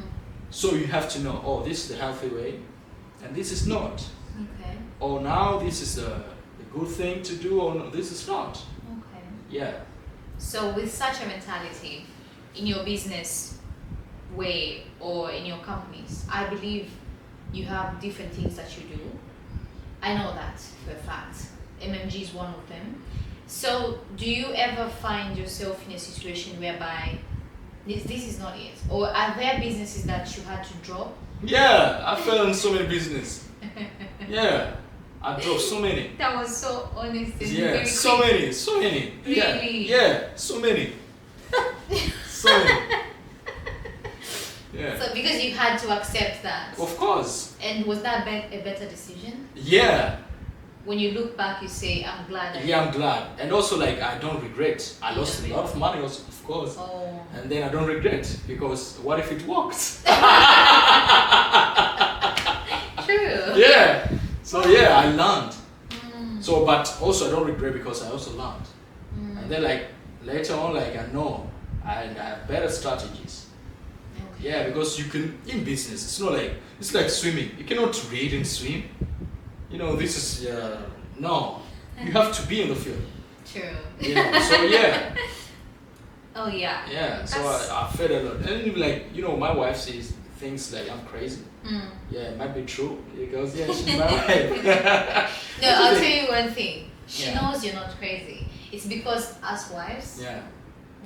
So you have to know, oh, this is the healthy way, and this is not. Okay. Or now this is the good thing to do, or no, this is not. Okay. Yeah. So with such a mentality in your business way or in your companies, I believe you have different things that you do. I know that for a fact. MMG is one of them. So do you ever find yourself in a situation whereby this is not it? Or are there businesses that you had to drop? Yeah, I fell in so many business. Yeah, I dropped so many. That was so honest and Yeah, very so quick. many, so many. Really? Yeah, so many. So many. Yeah. So because you had to accept that. Of course. And was that a better decision? Yeah. When you look back, you say, I'm glad I Yeah, I'm glad. And also, like, I don't regret. I lost a lot of money also, of course. Oh. And then I don't regret, because what if it worked? True. Yeah. So yeah, I learned. So, but also I don't regret because I also learned. And then like later on, like I know I have better strategies. Okay. Yeah, because you can in business. It's not like it's like swimming. You cannot read and swim. You know, this is no. You have to be in the field. True. You know, so yeah. Oh yeah. Yeah. So I fed a lot, and like you know, my wife says things like I'm crazy. Yeah, it might be true because yeah, she's my wife. No, I'll tell you one thing. She Yeah. knows you're not crazy. It's because us wives, Yeah.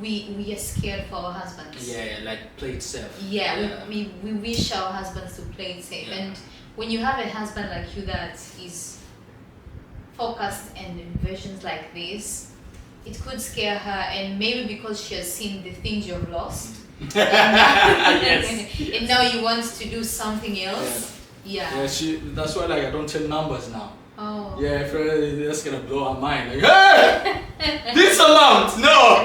we are scared for our husbands. Yeah, like play it safe. Yeah, we wish our husbands to play it safe. Yeah. And when you have a husband like you that is focused and in visions like this, it could scare her, and maybe because she has seen the things you've lost. And now, Yes. and now you want to do something else. Yeah. Yeah, that's why like I don't tell numbers now. Oh. Yeah, if that's gonna blow her mind. Like, hey! This amount! No!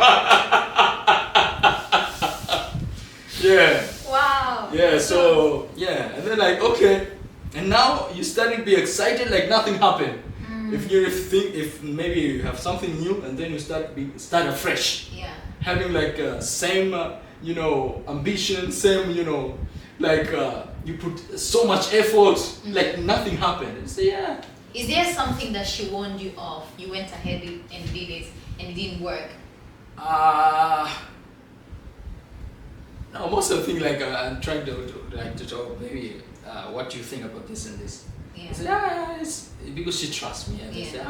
Yeah. Wow. Yeah, so yeah, and then like okay. And now you starting to be excited like nothing happened. If maybe you have something new and then you start afresh. Yeah. Having like same you know ambition, same you know like you put so much effort, like nothing happened. And say yeah. Is there something that she warned you of? You went ahead and did it and it didn't work. No, most of the thing like I'm trying to talk maybe what do you think about this and this. Yeah. I said it's because she trusts me and they say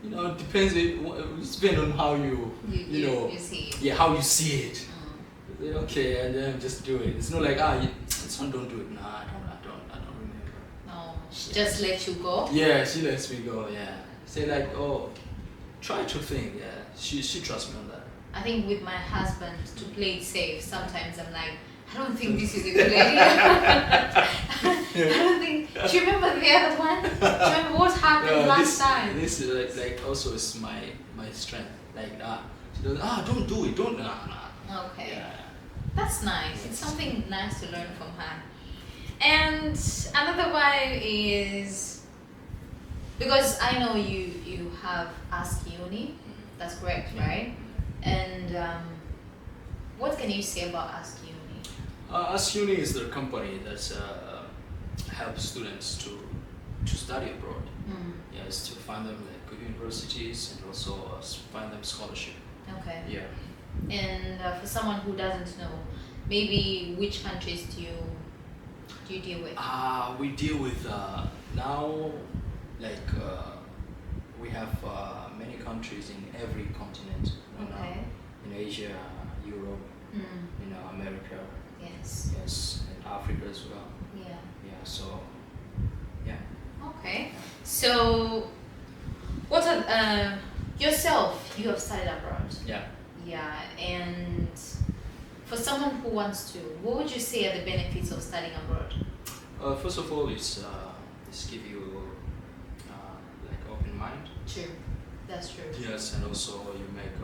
you know it depends. It depends on how you know you see it. yeah how you see it. Say, okay, and then just do it. It's not like son don't do it. Nah, I don't remember. No, she just let you go. Yeah, she lets me go. Yeah, say like try to think. Yeah, she trusts me on that. I think with my husband to play it safe, sometimes I'm like, I don't think this is a good idea. I don't think. Do you remember the other one? Do you remember what happened last time? This is like also is my strength. Like she does. Don't do it. Don't Okay. Yeah. That's nice. It's something nice to learn from her. And another one is because I know you have Ask Uni. That's correct, right? And what can you say about Ask Uni? Ask Uni is the company that helps students to study abroad. Yes, to find them like good universities and also find them scholarship. Okay. Yeah. And for someone who doesn't know, maybe which countries do you deal with? We deal with now like we have many countries in every continent. Okay. In Asia, Europe, America. Yes. Yes, and Africa as well. Yeah. Yeah. So. Yeah. Okay. So, what are yourself? You have studied abroad. Yeah. Yeah, and for someone who wants to, what would you say are the benefits of studying abroad? First of all, it's give you like open mind. True, that's true. Yes, and also you make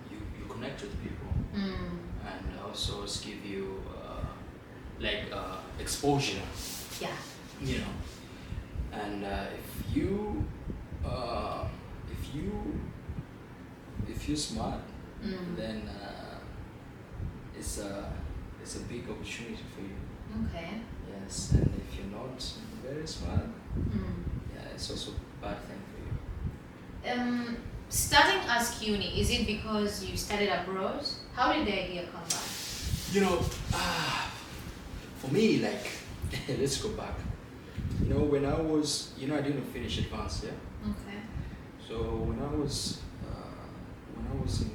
you connect with people, and also it's give you like exposure. Yeah. You know, and if you're smart, then it's a big opportunity for you. Okay. Yes, and if you're not very smart, yeah, it's also a bad thing for you. Starting Ask Uni, is it because you studied abroad? How did the idea come back? You know, for me, like, let's go back. You know, when I was, I didn't finish advanced, yeah. Okay. So when I was in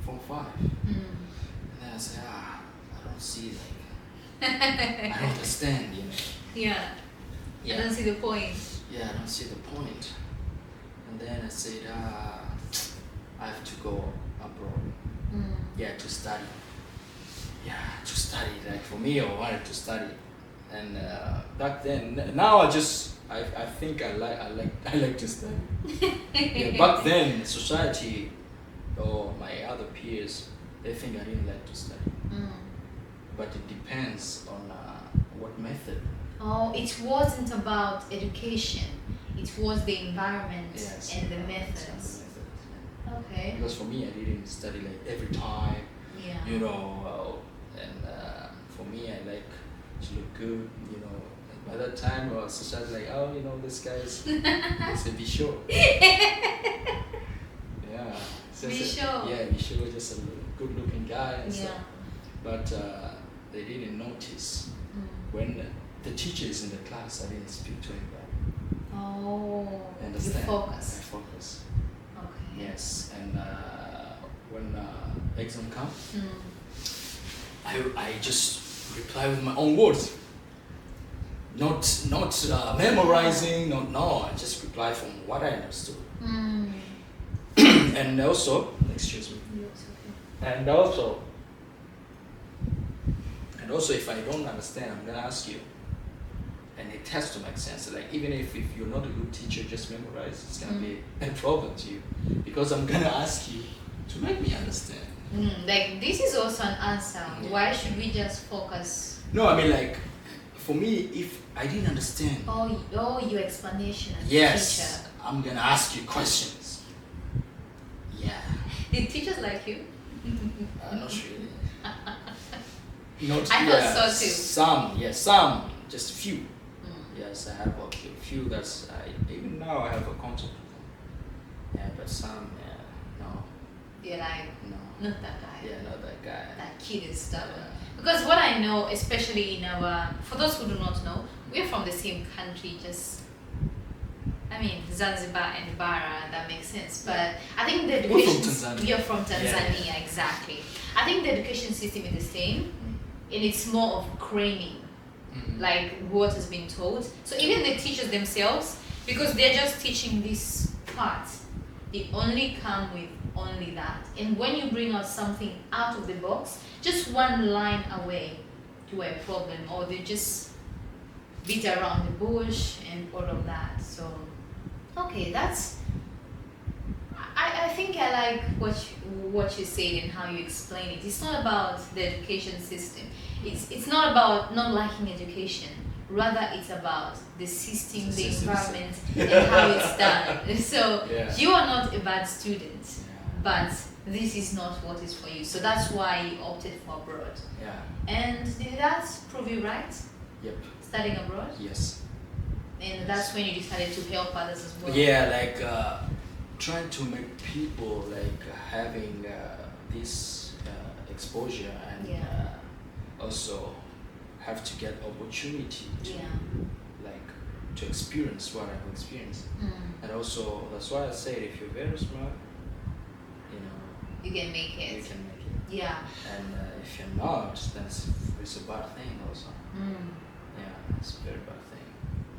Form 5, I say, I don't see, like, I don't understand, you know. Yeah. Yeah. I don't see the point. Yeah, I don't see the point. And then I said, I have to go abroad. Yeah, to study. Yeah, to study. Like for me, I wanted to study. And back then, now I think I like to study. Yeah, back then, society or my other peers, they think I didn't like to study. But it depends on what method. Oh, it wasn't about education. It was the environment Yes, and the and methods. the method. Okay. Because for me, I didn't study like every time, Yeah. you know, and for me, I like to look good, you know. By that time, society like, oh, you know, this guy is, say, be sure. Yeah. Be sure. Yeah, be sure, just a good-looking guy and Yeah. stuff. But they didn't notice when the teacher is in the class. I didn't speak to anybody. Oh. Understand? You focus. I focus. Okay. Yes, and when exam comes, I just reply with my own words. Not memorizing. No. I just reply from what I understood. And also, excuse me. Yes, okay. And also, if I don't understand, I'm gonna ask you. And it has to make sense. Like even if you're not a good teacher, just memorize. It's gonna be a problem to you because I'm gonna ask you to make me understand. Like this is also an answer. Yeah. Why should we just focus? No, I mean like, for me, if I didn't understand, Your explanation as a yes, teacher. I'm gonna ask you questions. Yeah. Did teachers like you? Not really. Not. I yeah, thought so too. Some, just few. Yes, I have a few that's even now I have a contact with them. Yeah, but some, no. You're like, No. not that guy. Yeah, not that guy. That kid is stubborn. Yeah. Because what I know, especially in our, for those who do not know, we're from the same country, Zanzibar and Bara, that makes sense. But I think the We're education... from Tanzania. We are from Tanzania, Yeah. Exactly. I think the education system is the same, and it's more of cramming, like what has been taught. So even the teachers themselves, because they're just teaching this part, they only come with only that. And when you bring out something out of the box, just one line away to a problem, or they just beat around the bush and all of that. So, okay, that's. I think I like what you said and how you explain it. It's not about the education system. It's not about not liking education. Rather, it's about the system, the environment, and how it's done. So you are not a bad student, but this is not what is for you. So that's why you opted for abroad. Yeah. And did that prove you right? Yep. Studying abroad? Yes. And that's when you decided to help others as well. Yeah, like trying to make people like having this exposure and also have to get opportunity to like to experience what I've experienced. And also that's why I said if you're very smart, you know, you can make it. You can make it. Yeah. And if you're not, then it's a bad thing also. Yeah, it's a very bad thing.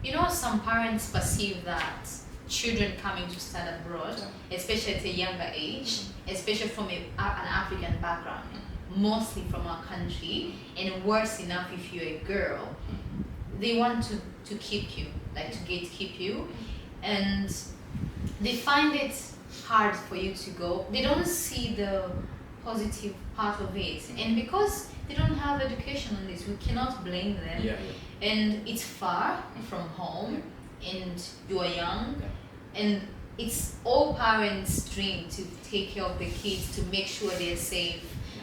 You know, some parents perceive that children coming to study abroad, especially at a younger age, especially from an African background, mostly from our country, and worse enough if you're a girl, they want to keep you, like to gatekeep you, and they find it hard for you to go. They don't see the positive part of it, and because they don't have education on this, we cannot blame them. And it's far from home, and you are young, and it's all parents' dream to take care of the kids, to make sure they're safe.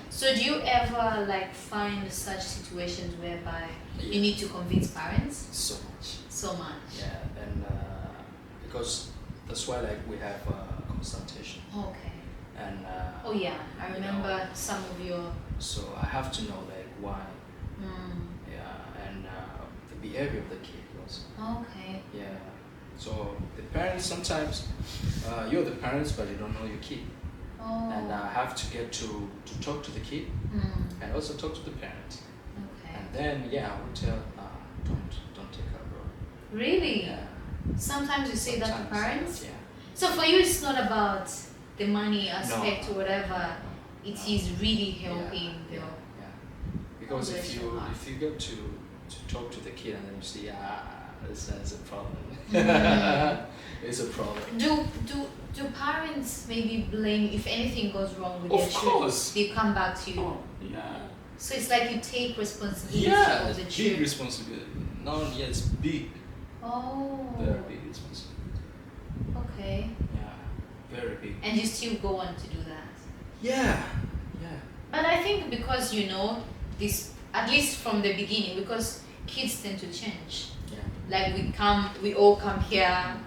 So do you ever like find such situations whereby you need to convince parents? So much. So much. Yeah, and because that's why like we have consultation. Okay. And oh yeah, I remember some of your. So I have to know like why. Yeah, and the behavior of the kid also. Okay. Yeah. So the parents sometimes you're the parents, but you don't know your kid. Oh. And I have to get to talk to the kid and also talk to the parent. Okay. And then I will tell, don't take her abroad. Really? Yeah. Sometimes you say that to Sometimes, parents? Yeah. So for you, it's not about the money aspect No. or whatever. It No. is really helping Yeah. the. Because Oh, if that's you so hard. if you get to talk to the kid and then you see this is a problem. It's a problem. Do parents maybe blame if anything goes wrong with Of their children? course. They come back to you. Oh, yeah. So it's like you take responsibility Yeah, of the big children. responsibility. No, it's big, Oh. very big responsibility. Okay. Yeah, very big. And you still go on to do that. Yeah. But I think because this, at least from the beginning, because kids tend to change. Yeah. Like we all come here,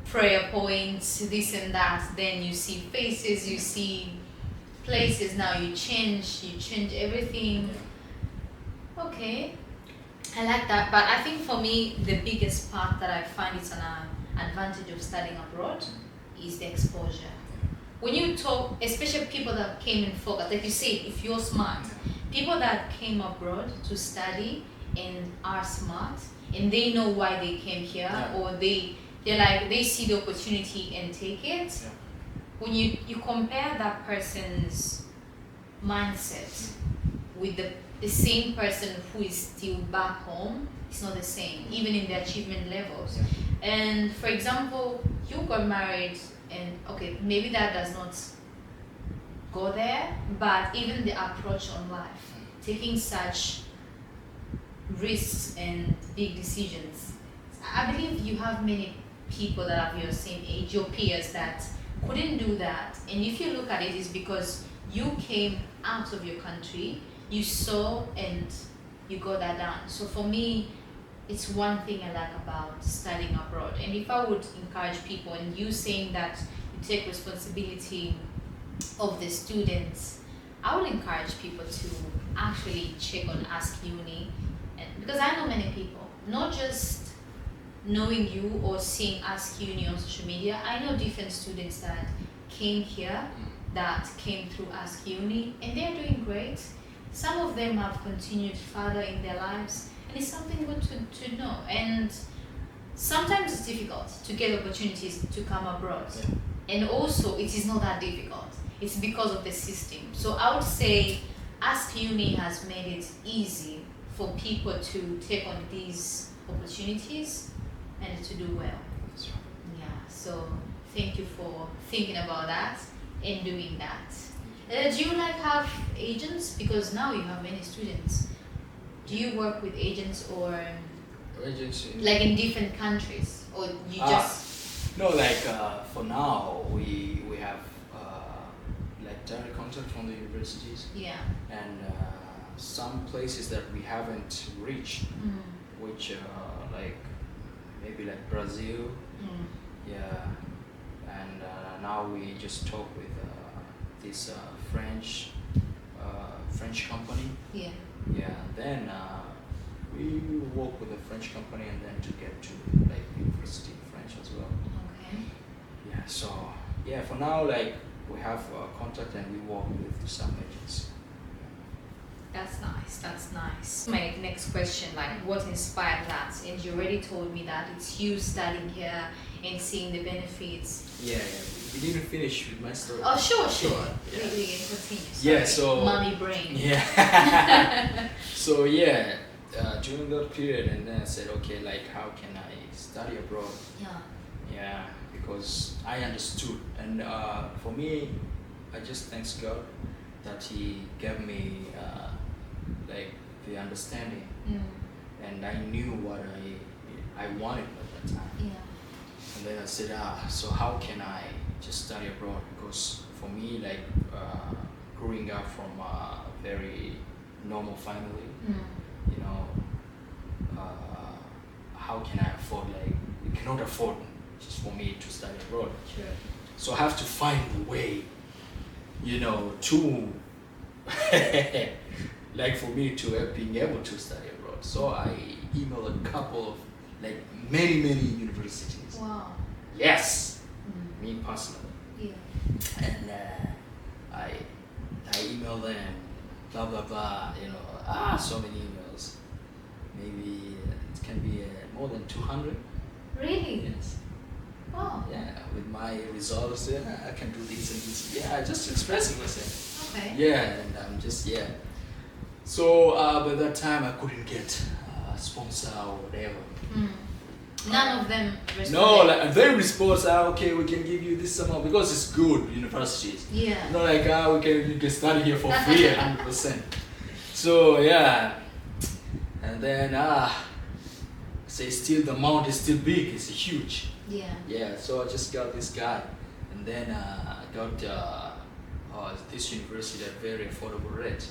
prayer points, this and that. Then you see faces, you see places. Now you change everything. Okay, I like that. But I think for me, the biggest part that I find it's an advantage of studying abroad is the exposure. When you talk, especially people that came in focus, like you said, if you're smart, people that came abroad to study and are smart and they know why they came here, or they're like they see the opportunity and take it. Yeah. When you compare that person's mindset with the same person who is still back home, it's not the same, even in the achievement levels. Yeah. And for example, you got married, and okay, maybe that does not go there, but even the approach on life, taking such risks and big decisions. I believe you have many people that have your same age, your peers, that couldn't do that. And if you look at it, it's because you came out of your country, you saw, and you got that done. So for me, it's one thing I like about studying abroad. And if I would encourage people, and you saying that you take responsibility of the students, I would encourage people to actually check on Ask Uni, and because I know many people, not just knowing you or seeing Ask Uni on social media. I know different students that came here, that came through Ask Uni, and they're doing great. Some of them have continued further in their lives, and it's something good to know. And sometimes it's difficult to get opportunities to come abroad. Yeah. And also, it is not that difficult. It's because of the system. So I would say Ask Uni has made it easy for people to take on these opportunities and to do well. That's right. Yeah, so thank you for thinking about that and doing that. Do you have agents? Because now you have many students. Do you work with agents or Agency. in different countries, or you just? No, for now we have direct contact from the universities, Yeah. and some places that we haven't reached, which maybe Brazil. Yeah, and now we just talk with this French company. Yeah. Yeah, then we work with a French company, and then to get to university in French as well. Okay. Yeah, so for now we have contact and we work with some agents. That's nice. That's nice. My next question, what inspired that? And you already told me that it's you studying here and seeing the benefits. Yeah. We didn't finish with my story. Oh, sure. Yeah. We can continue. Yeah, Sorry. so Mommy brain. Yeah. So during that period, and then I said, okay, how can I study abroad? Yeah. Yeah, because I understood, and for me, I just thank God that He gave me the understanding, and I knew what I wanted at that time. Yeah. And then I said, so how can I just study abroad? Because for me, growing up from a very normal family, how can I afford? We cannot afford just for me to study abroad. Sure. So I have to find a way, to for me to being able to study abroad. So I emailed a couple of many universities. Wow. Yes, me personally. Yeah. And I email them, blah blah blah. So many emails. Maybe it can be more than 200. Really? Yes. Oh. Yeah, with my results, I can do this and this. Yeah, just expressing myself. Okay. Yeah, and I'm just So by that time, I couldn't get a sponsor or whatever. Mm. None of them responded. No, like they respond, okay, we can give you this amount because it's good universities. Yeah. Not like you can study here for free 100%. So yeah, and then say still the amount is still big, it's huge. Yeah. Yeah, so I just got this guy, and then I got this university at very affordable rate.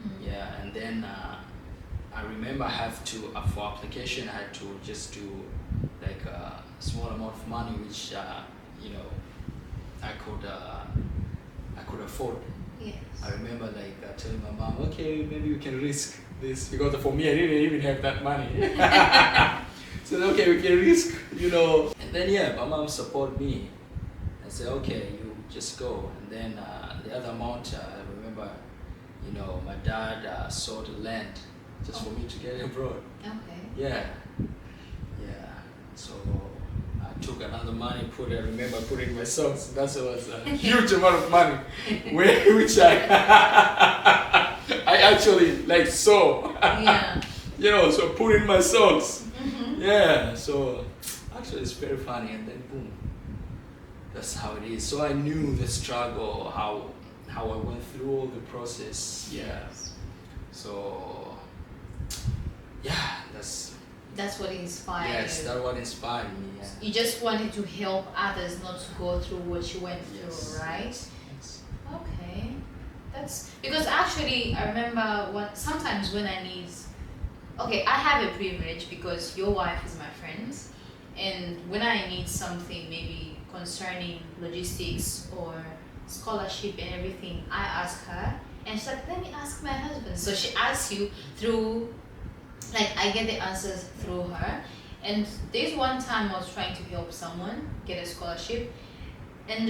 Mm. Yeah, and then I remember I have to for application I had to just do like a small amount of money which I could afford. Yes. I remember like telling my mom, okay, maybe we can risk this because for me I didn't even have that money. So okay, we can risk, And then my mom supported me and said, okay, you just go. And then the other amount, I remember, my dad sold the land just for me to get abroad. Okay. Yeah. So I took another money, I remember putting my socks. That was a huge amount of money, which I actually like saw. Yeah. So put in my socks. Mm-hmm. Yeah, so actually it's very funny, and then boom, that's how it is. So I knew the struggle, how I went through all the process. Yeah. So yeah, That's what inspired yes, you. that's what inspired me. Yeah. You just wanted to help others not to go through what you went through, right? Yes. Okay. That's because actually I remember sometimes when I need. Okay, I have a privilege because your wife is my friend, and when I need something maybe concerning logistics or scholarship and everything, I ask her, and she's like, let me ask my husband. So she asks you through, like, I get the answers through her. And there's one time I was trying to help someone get a scholarship, and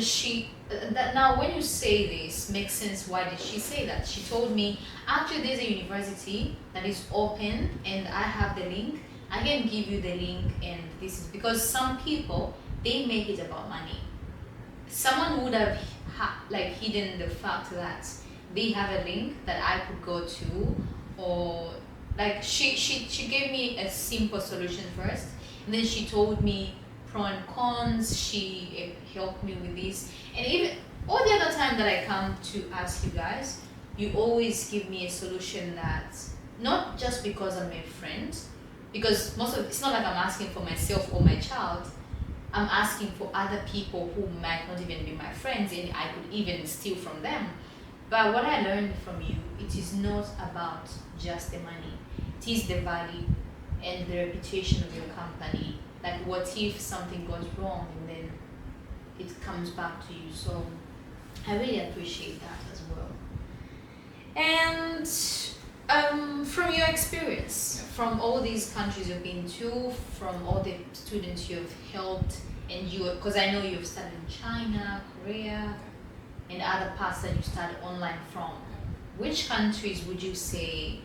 now when you say this makes sense. Why did she say that? She told me, actually there's a university that is open and I have the link. I can give you the link, and this is because some people, they make it about money. Someone would have hidden the fact that they have a link that I could go to, or like she gave me a simple solution first, and then she told me pro and cons. She helped me with this, and even all the other time that I come to ask you guys, you always give me a solution that, not just because I'm a friend, because it's not like I'm asking for myself or my child. I'm asking for other people who might not even be my friends, and I could even steal from them. But what I learned from you, it is not about just the money. It is the value and the reputation of your company. Like, what if something goes wrong and then it comes back to you? So I really appreciate that as well. And from your experience, from all these countries you've been to, from all the students you've helped, and because I know you've studied in China, Korea, and other parts that you studied online from, which countries would you say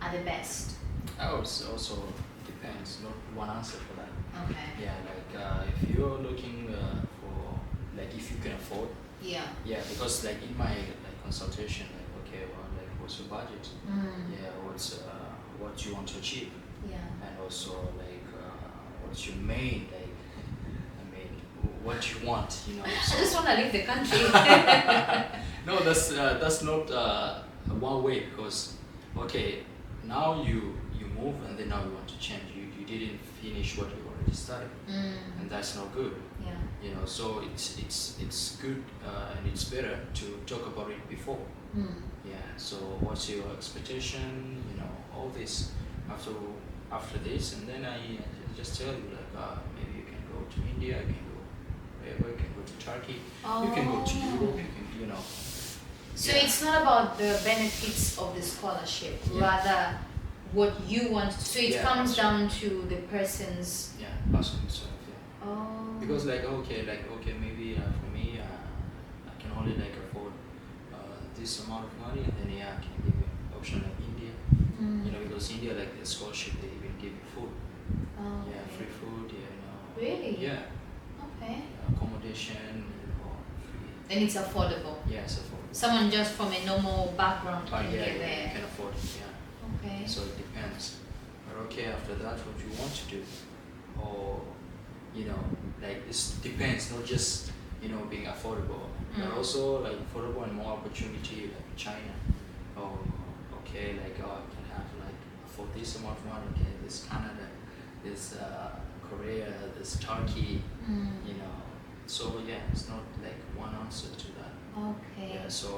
are the best? Oh, it also depends. Not one answer for that. Okay. Yeah, like if you're looking for, like, if you can afford. Yeah. Yeah, because like in my consultation, like, okay, well, like, what's your budget? Yeah, what's what you want to achieve? Yeah. And also like what's your main, like, what you want, I just want to leave the country. No, that's not one way, because okay, now you move and then now you want to change. You didn't finish what you already started, and that's not good. Yeah. So it's good and it's better to talk about it before. Yeah. So what's your expectation? All this after this, and then I just tell you, like, maybe you can go to India, you can go wherever, you can go to Turkey, you can go to Europe, you can. So it's not about the benefits of the scholarship, rather what you want. So it comes down to the person's. Yeah, person himself. Yeah. Oh. Because okay, maybe for me, this amount of money, and then yeah, I can give you an option like India. You know, because India, like the scholarship, they even give you food. Oh, Yeah, okay. free food. Yeah, you know. Really? Yeah, Okay. accommodation. You know, free. And it's affordable. Yeah, it's affordable. Someone just from a normal background can Yeah, get yeah, there. you can afford it. Yeah. Okay. So it depends. But okay, after that, what you want to do, or you know, like it depends. Not just being affordable, but also like affordable and more opportunity, like China. Oh, okay, like I can have like for this amount of money, okay, this Canada, this Korea, this Turkey, you know. So yeah, it's not like one answer to that. Okay. Yeah, so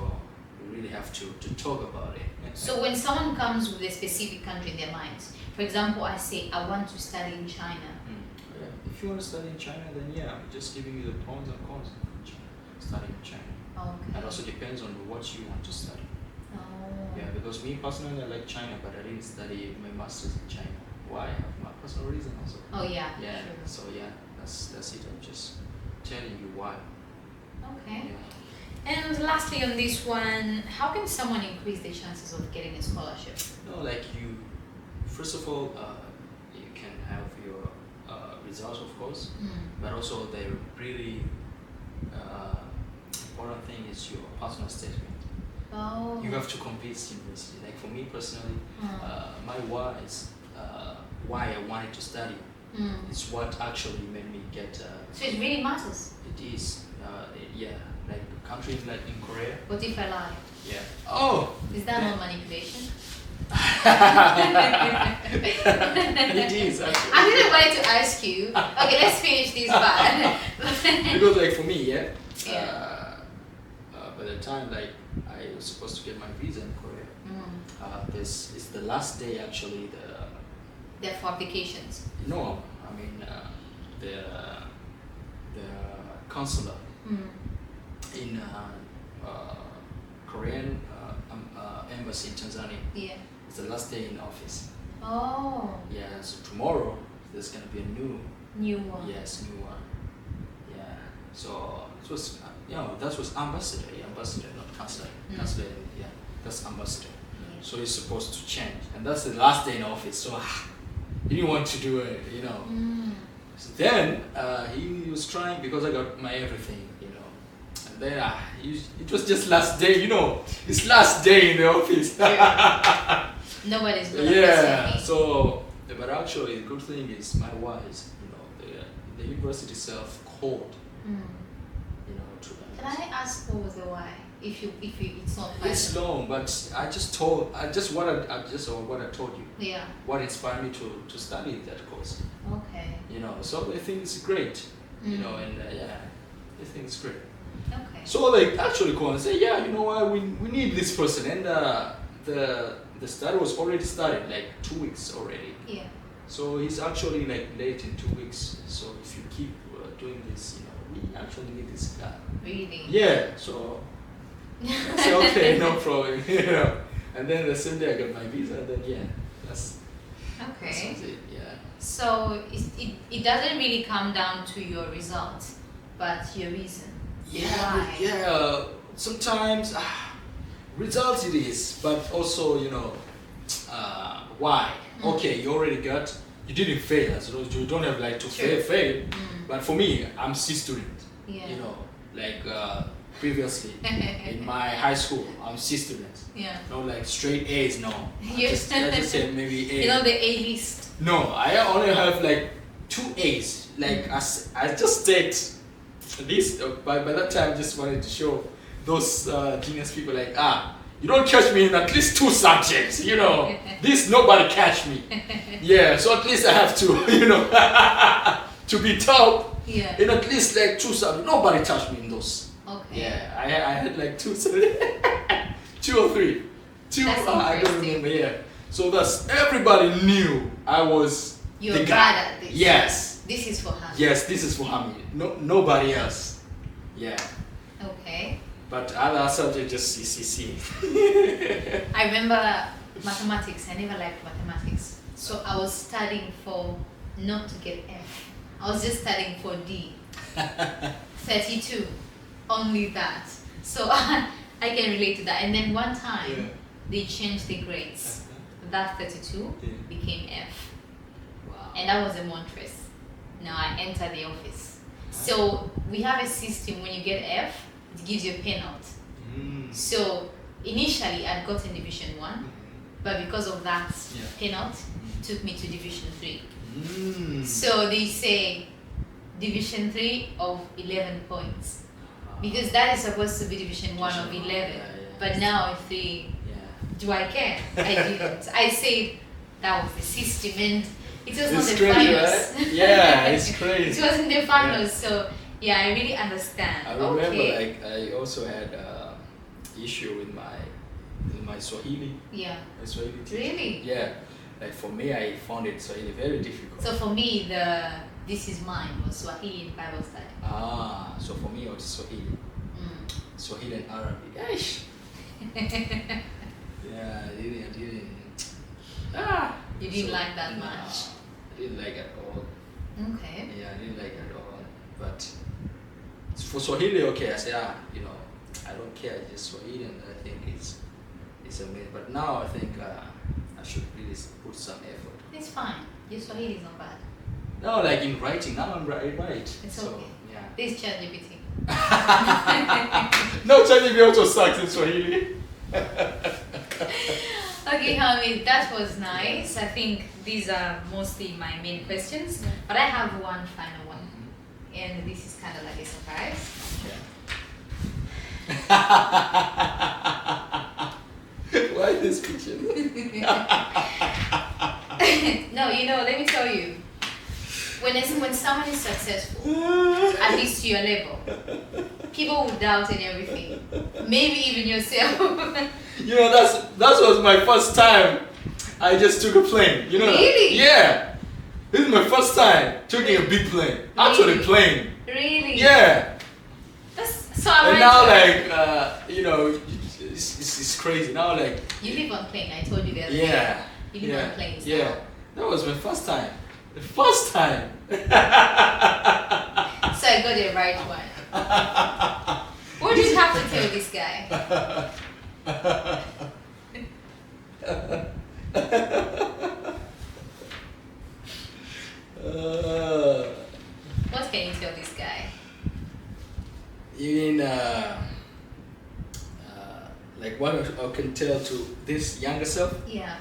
we really have to talk about it. So when someone comes with a specific country in their minds, for example, I say I want to study in China. Yeah. If you want to study in China, then yeah, I'm just giving you the pros and cons of China, studying in China. Okay. And also depends on what you want to study. Oh. Yeah, because me personally, I like China, but I didn't study my masters in China. Why? I have my personal reason also. Oh yeah. Yeah. Sure. So yeah, that's it. I'm just telling you why. Okay. Yeah. And lastly on this one, how can someone increase their chances of getting a scholarship? No, like you, first of all, you can have your results, of course, but also the really important thing is your personal statement. Oh. You have to convince university. Like for me personally, my why is why I wanted to study. It's what actually made me get. So it really matters. It is, yeah. Like countries like in Korea. What if I lie? Yeah. Oh. Is that not manipulation? It is actually. I didn't want to ask you. Okay, let's finish this part. Because like for me, yeah. Yeah. By the time like I was supposed to get my visa in Korea, this is the last day actually. They're for applications. No, I mean the consular in Korean embassy in Tanzania. Yeah. It's the last day in office. Oh. Yeah, so tomorrow there's gonna be a new one. Yes, new one. Yeah. So it was that was ambassador, not consular. Consular, yeah, that's ambassador. Yeah. So he's supposed to change, and that's the last day in office. So he didn't want to do it, So then he was trying because I got my everything, and then it was just last day, it's last day in the office. Nobody's gonna Yeah. So, but actually, the good thing is my wise, the university itself called, to them. Can I ask what was the why? If it's not private. It's long, but what I told you. Yeah. What inspired me to study that course. Okay. So I think it's great. And yeah, I think it's great. Okay. So like actually call and say, yeah, you know what, we need this person, and the study was already started like 2 weeks already. Yeah. So he's actually like late in 2 weeks. So if you keep doing this, we actually need this guy. Really? Yeah. So I say okay, no problem. And then the same day I got my visa, and then yeah, that's Okay. it. Yeah. So it doesn't really come down to your results, but your reason. Why? Yeah. Sometimes results it is, but also why? Okay, you already got. You didn't fail, so you don't have like to fail. But for me, I'm C student. Yeah. Like previously in my high school, I'm C student. Yeah. No, like straight A's. No. I just said maybe A. The A list. No, I only have like 2 A's. Like I just state this. By that time, I just wanted to show those genius people like you don't catch me in at least 2 subjects. This nobody catch me. Yeah, so at least I have to to be top. Yeah. In at least like 2 subjects, nobody touched me in those. Okay. Yeah, I had like 2 2 or 3. 2. That's I don't remember. Yeah. So that's everybody knew I was You're the bad guy. at this. Yes. This is for Hamid. Yes, this is for Hamid. Nobody else. Yeah. Okay. But other subjects just CCC. I remember mathematics. I never liked mathematics. So I was studying for not to get F. I was just studying for D. 32. Only that. So I can relate to that. And then one time, Yeah. they changed the grades. That 32 Yeah. became F. Wow. And that was a Montress. Now I enter the office. So we have a system when you get F, it gives you a penalty. So initially I'd gotten Division 1, but because of that penalty, it took me to Division 3. So they say Division 3 of 11 points. Because that is supposed to be Division 1 of 11. But now 3. Do I care? I didn't. I said that was the system, and it was not the crazy, finals. right? Yeah, it's crazy. It wasn't the finals, so yeah, I really understand. I remember, like, I also had issue with my Swahili. Yeah. My Swahili teacher. Really? Yeah. Like for me, I found it Swahili very difficult. So for me, this is mine was Swahili and Bible study. Ah, so for me it was Swahili. Swahili and Arabic. Eish. Yeah, I didn't. You didn't like that much? I didn't like at all. Okay. Yeah, I didn't like at all. But for Swahili, okay, I say, I don't care, just Swahili, and I think it's amazing. But now I think I should really put some effort. It's fine. Your Swahili is not bad. No, like in writing, now I'm right. It's so, okay. Yeah. This ChatGPT. No, ChatGPT also sucks in Swahili. Okay, Hamid, that was nice. I think these are mostly my main questions, but I have one final one, and this is kind of like a surprise. Why this picture? No, let me tell you. When someone is successful, at least to your level, people will doubt in everything. Maybe even yourself. That was my first time I just took a plane. Really? Yeah. This is my first time taking a big plane. Actually plane. Really? Yeah. That's so And now it's crazy. Now you live on plane, I told you the other day. yeah. You live on planes Yeah. now. That was my first time. The first time. So I got the right one. What did you have to tell this guy? What can you tell this guy? You mean like what I can tell to this younger self? Yeah.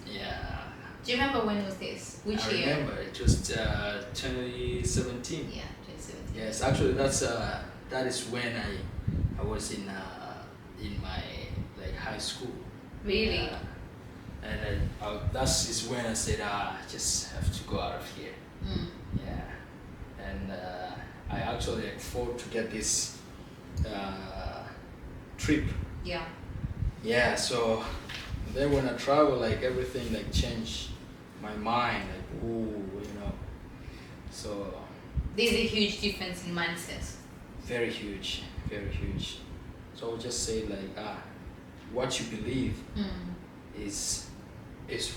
Yeah. Do you remember when was this? Which I year? remember it was 2017. Yeah, 2017. Yes, actually that is when I was in my high school. Really? And that is when I said I just have to go out of here. Yeah. And I actually fought to get this trip. Yeah. Yeah, so then when I travel, everything changed my mind, so There's a huge difference in mindset. very huge. So I would just say what you believe is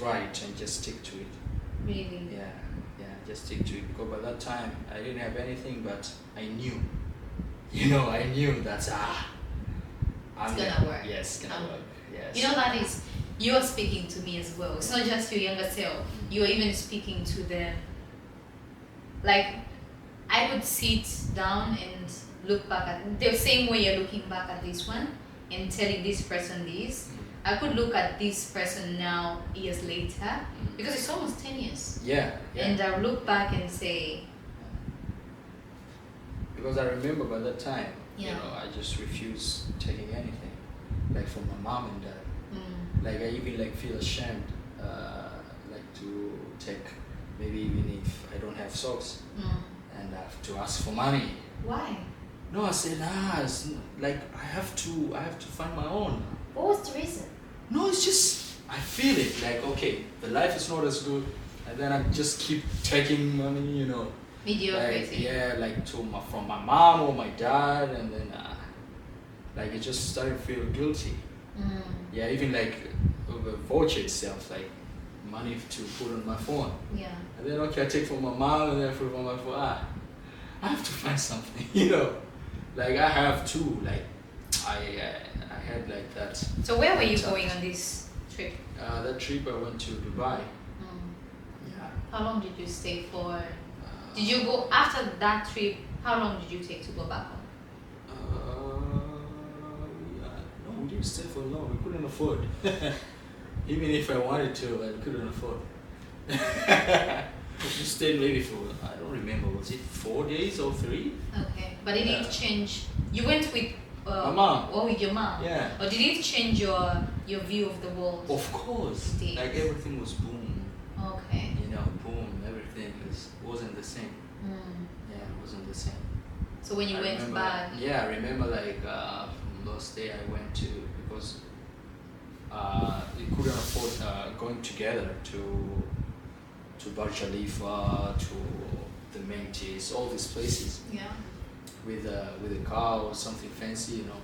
right, and just stick to it. Really? Yeah, just stick to it, because by that time I didn't have anything, but I knew, I knew that it's gonna work. Yes, it's gonna work. Yes. That is, you're speaking to me as well. It's not just your younger self. You're even speaking to them. I would sit down and look back at the same way you're looking back at this one and telling this person this. I could look at this person now, years later, because it's almost 10 years. Yeah. And I'll look back and say, because I remember by that time, Yeah. I just refused taking anything, from my mom and dad. I even feel ashamed, to take, maybe even if I don't have socks, and I have to ask for money. why? No, I said, it's I have to find my own. What was the reason? No, it's just I feel it. Okay, the life is not as good, and then I just keep taking money, Mediocrity. from my mom or my dad, and then it just started to feel guilty. Yeah, even the voucher itself, money to put on my phone. Yeah. And then I take from my mom, and then put on my phone. I have to find something, I have to I that. So where were that you time. going on this trip? That trip I went to Dubai. Mm. Yeah. How long did you stay for? Did you go after that trip? How long did you take to go back home? No, we didn't stay for long. We couldn't afford. Even if I wanted to, I couldn't afford. We stayed maybe for, I don't remember, was it 4 days or 3? Okay, but did Yeah. it change? You went with My mom. or with your mom? Yeah. Or did it change your view of the world? Of course. It did. Like everything was boom. Okay. You know, boom. Everything wasn't the same. Mm. Yeah, it wasn't the same. So when you I went remember, back, yeah, I remember like from those days I went to, because we couldn't afford going together to Burj Khalifa, to the Mentis, all these places yeah. with a car or something fancy, you know.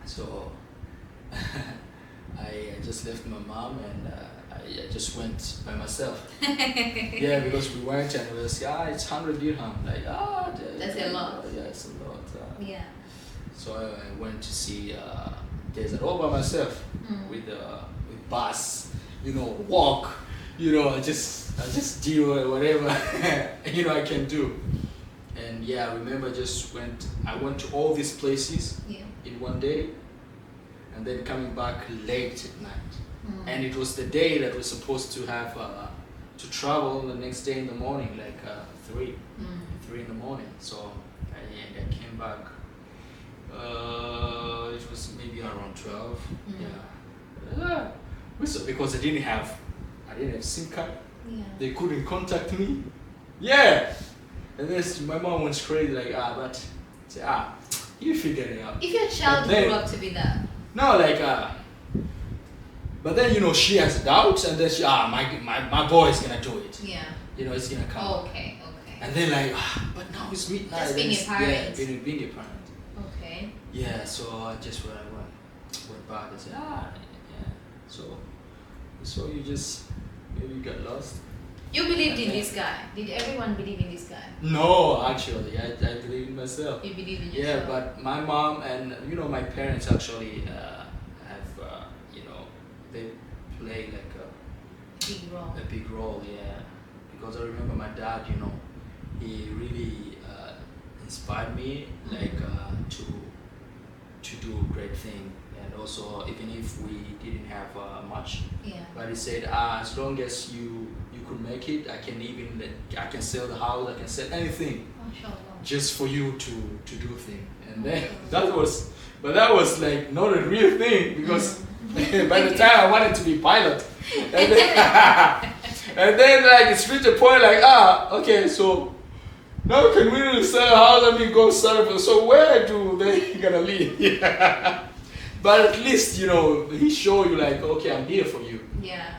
So I just left my mom and I just went by myself. Yeah, because we went and we was it's 100 dirham. Like That's a lot. Yeah, it's a lot. Yeah. So I went to see desert all by myself Mm. with bus, you know, walk, you know, I just do whatever you know I can do. And yeah, I remember I went to all these places Yeah. in one day, and then coming back late at night. Mm. And it was the day that we're supposed to have to travel the next day in the morning, like 3 in the morning. So I came back. It was maybe around 12. Yeah. Because I didn't have SIM card. Yeah. They couldn't contact me. Yeah. And then my mom went crazy, like but you figure it out. If your child But then- grew up to be that, No, like but then you know she has doubts, and then she my boy is gonna do it. yeah. You know, it's gonna come. Okay. Okay. And then like but now it's midnight. Just being a Yeah, parent. being a parent. Okay. Yeah, so I just went back and said yeah. So you just maybe you got lost. You believed in this guy. Did everyone believe in this guy? No, actually, I believe in myself. You believe in Yeah, yourself? but my mom and my parents actually have they play like Big role. a big role, yeah. Because I remember my dad, he really inspired me like to do a great thing, and also even if we didn't have much, Yeah. but he said as long as you could make it, I can sell the house, I can sell anything Mashallah. just for you to do thing. And then that was like not a real thing, because by the time I wanted to be pilot, and then, and then like it's reached a point like okay, so now can we really sell a house and we go sell it? So where do they gonna live? Yeah. But at least he show you like, okay, I'm here for you. Yeah.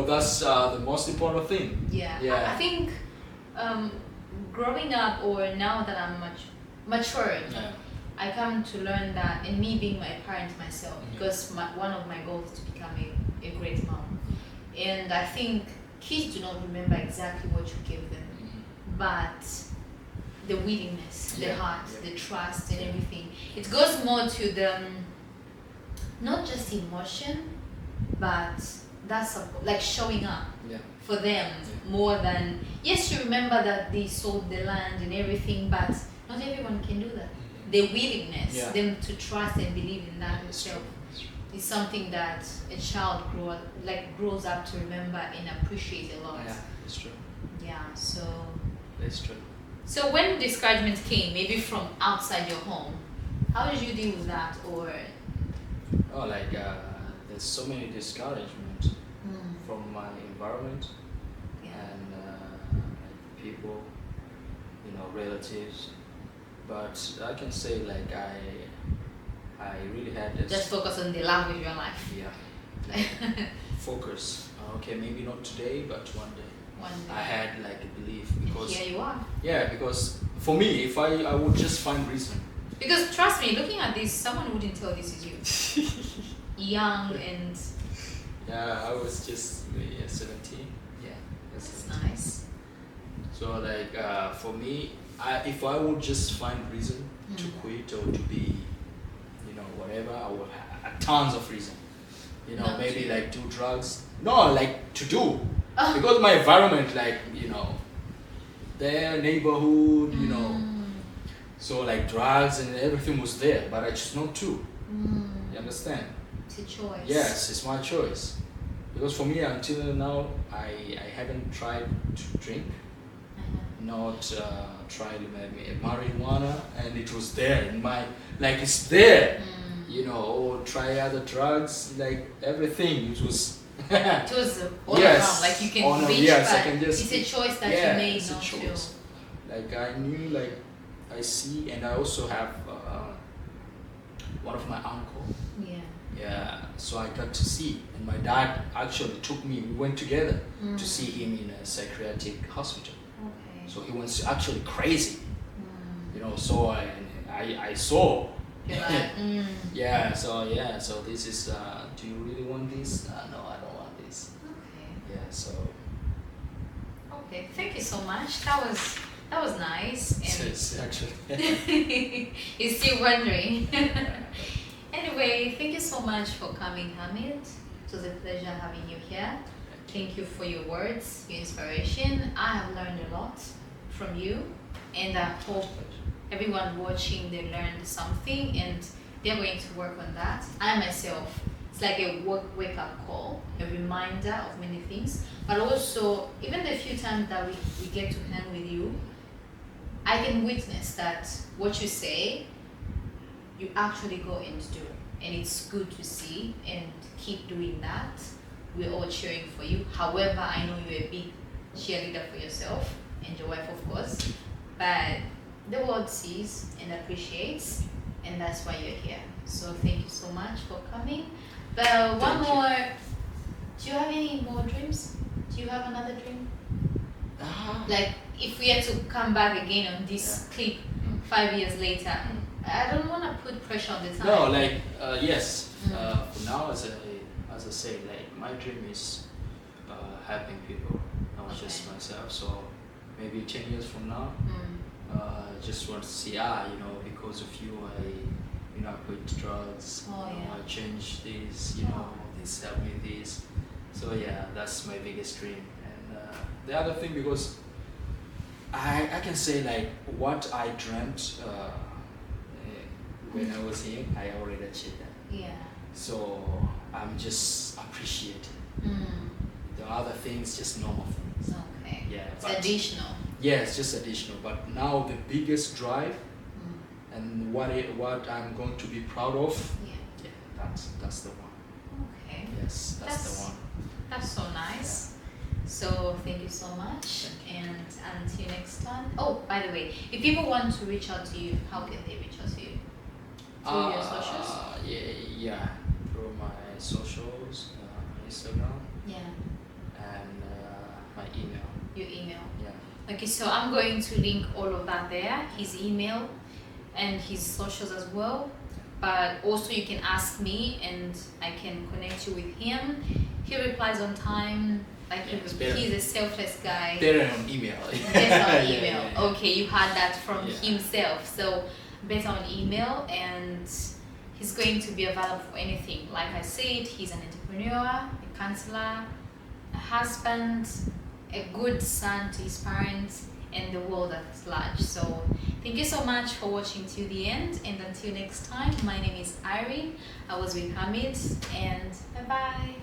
That's the most important thing. Yeah. Yeah. I think growing up, or now that I'm matured, Yeah. I come to learn that, and me being my parent myself, Mhm. because one of my goals is to become a great mom. And I think kids do not remember exactly what you give them, Mhm. but the willingness, the Yeah, heart, yeah. the trust, and everything. It goes more to the not just emotion, but that's like showing up Yeah. for them more than, yes, you remember that they sold the land and everything, but not everyone can do that. The willingness, Yeah. them to trust and believe in that That's itself true. is something that a child grows up to remember and appreciate a lot. Yeah, that's true. Yeah, That's true. so when discouragement came, maybe from outside your home, how did you deal with that? Or Like there's so many discouragement from my environment yeah, and like people, relatives. But I can say like I really had this. just focus on the love of your life. Yeah. Focus. Okay, maybe not today, but one day. One day. I had like a belief, And because here you are. yeah, because for me, if I would just find reason. Because trust me, looking at this, someone wouldn't tell this is you. Young and Yeah, I was just 17. Yeah, that's 17. nice. So like for me, if I would just find reason to quit or to be, whatever. I will have tons of reason. Not Maybe to. like do drugs. No, like to do. Oh. Because my environment, like, their neighborhood, so like drugs and everything was there, but I chose not to. You understand? It's a choice. Yes, it's my choice. Because for me, until now, I haven't tried to drink, not tried marijuana, and it was there in my, like it's there, or try other drugs, like everything. It was. It was all Yes. around, like you can reach, Yes, I but can just. it's a choice that Yeah, you made it's a not to. choice. Like I knew, like I see, and I also have one of my uncle. Yeah. Yeah, so I got to see, and my dad actually took me. We went together to see him in a psychiatric hospital. Okay. So he was actually crazy, So I saw. You're like, Yeah. So this is. Do you really want this? No, I don't want this. Okay. Yeah. So. Okay. Thank you so much. That was nice. And It's actually. you're still wondering. Anyway, thank you so much for coming, Hamid. It was a pleasure having you here. Thank you for your words, your inspiration. I have learned a lot from you, and I hope everyone watching, they learned something and they're going to work on that. I myself, it's like a wake up call, a reminder of many things, but also even the few times that we get to hang with you, I can witness that what you say, you actually go and do. And it's good to see, and keep doing that. We're all cheering for you. However, I know you're a big cheerleader for yourself and your wife, of course. But the world sees and appreciates, and that's why you're here. So thank you so much for coming. But one Thank you. more, do you have any more dreams? Do you have another dream? Like if we had to come back again on this clip 5 years later, I don't want to put pressure on the time. No, like yes. For now, as I say, like my dream is helping people, not just myself. So maybe 10 years from now, just want to see, because of you, I quit drugs. I changed this. This helped me this. So yeah, that's my biggest dream. And the other thing, because I can say like what I dreamt. When I was young, I already achieved that. Yeah. So I'm just appreciating. The other things just normal things. Okay. Yeah. It's additional. Yeah, it's just additional. But now the biggest drive and what I'm going to be proud of. Yeah. That's the one. Okay. Yes, that's the one. That's so nice. So thank you so much, and until next time. Oh, by the way, if people want to reach out to you, how can they reach out to you? Through your socials? Yeah, through my socials, Instagram, and my email. Your email. Yeah. Okay, so I'm going to link all of that there, his email and his socials as well. But also you can ask me and I can connect you with him. He replies on time. Like he's a selfless guy. Better on email. Better on email. Yeah. Okay, you had that from himself. So better on email, and he's going to be available for anything. Like I said, he's an entrepreneur, a counselor, a husband, a good son to his parents, and the world at large. So thank you so much for watching till the end, and until next time, my name is Irene. I was with Hamid, and bye bye.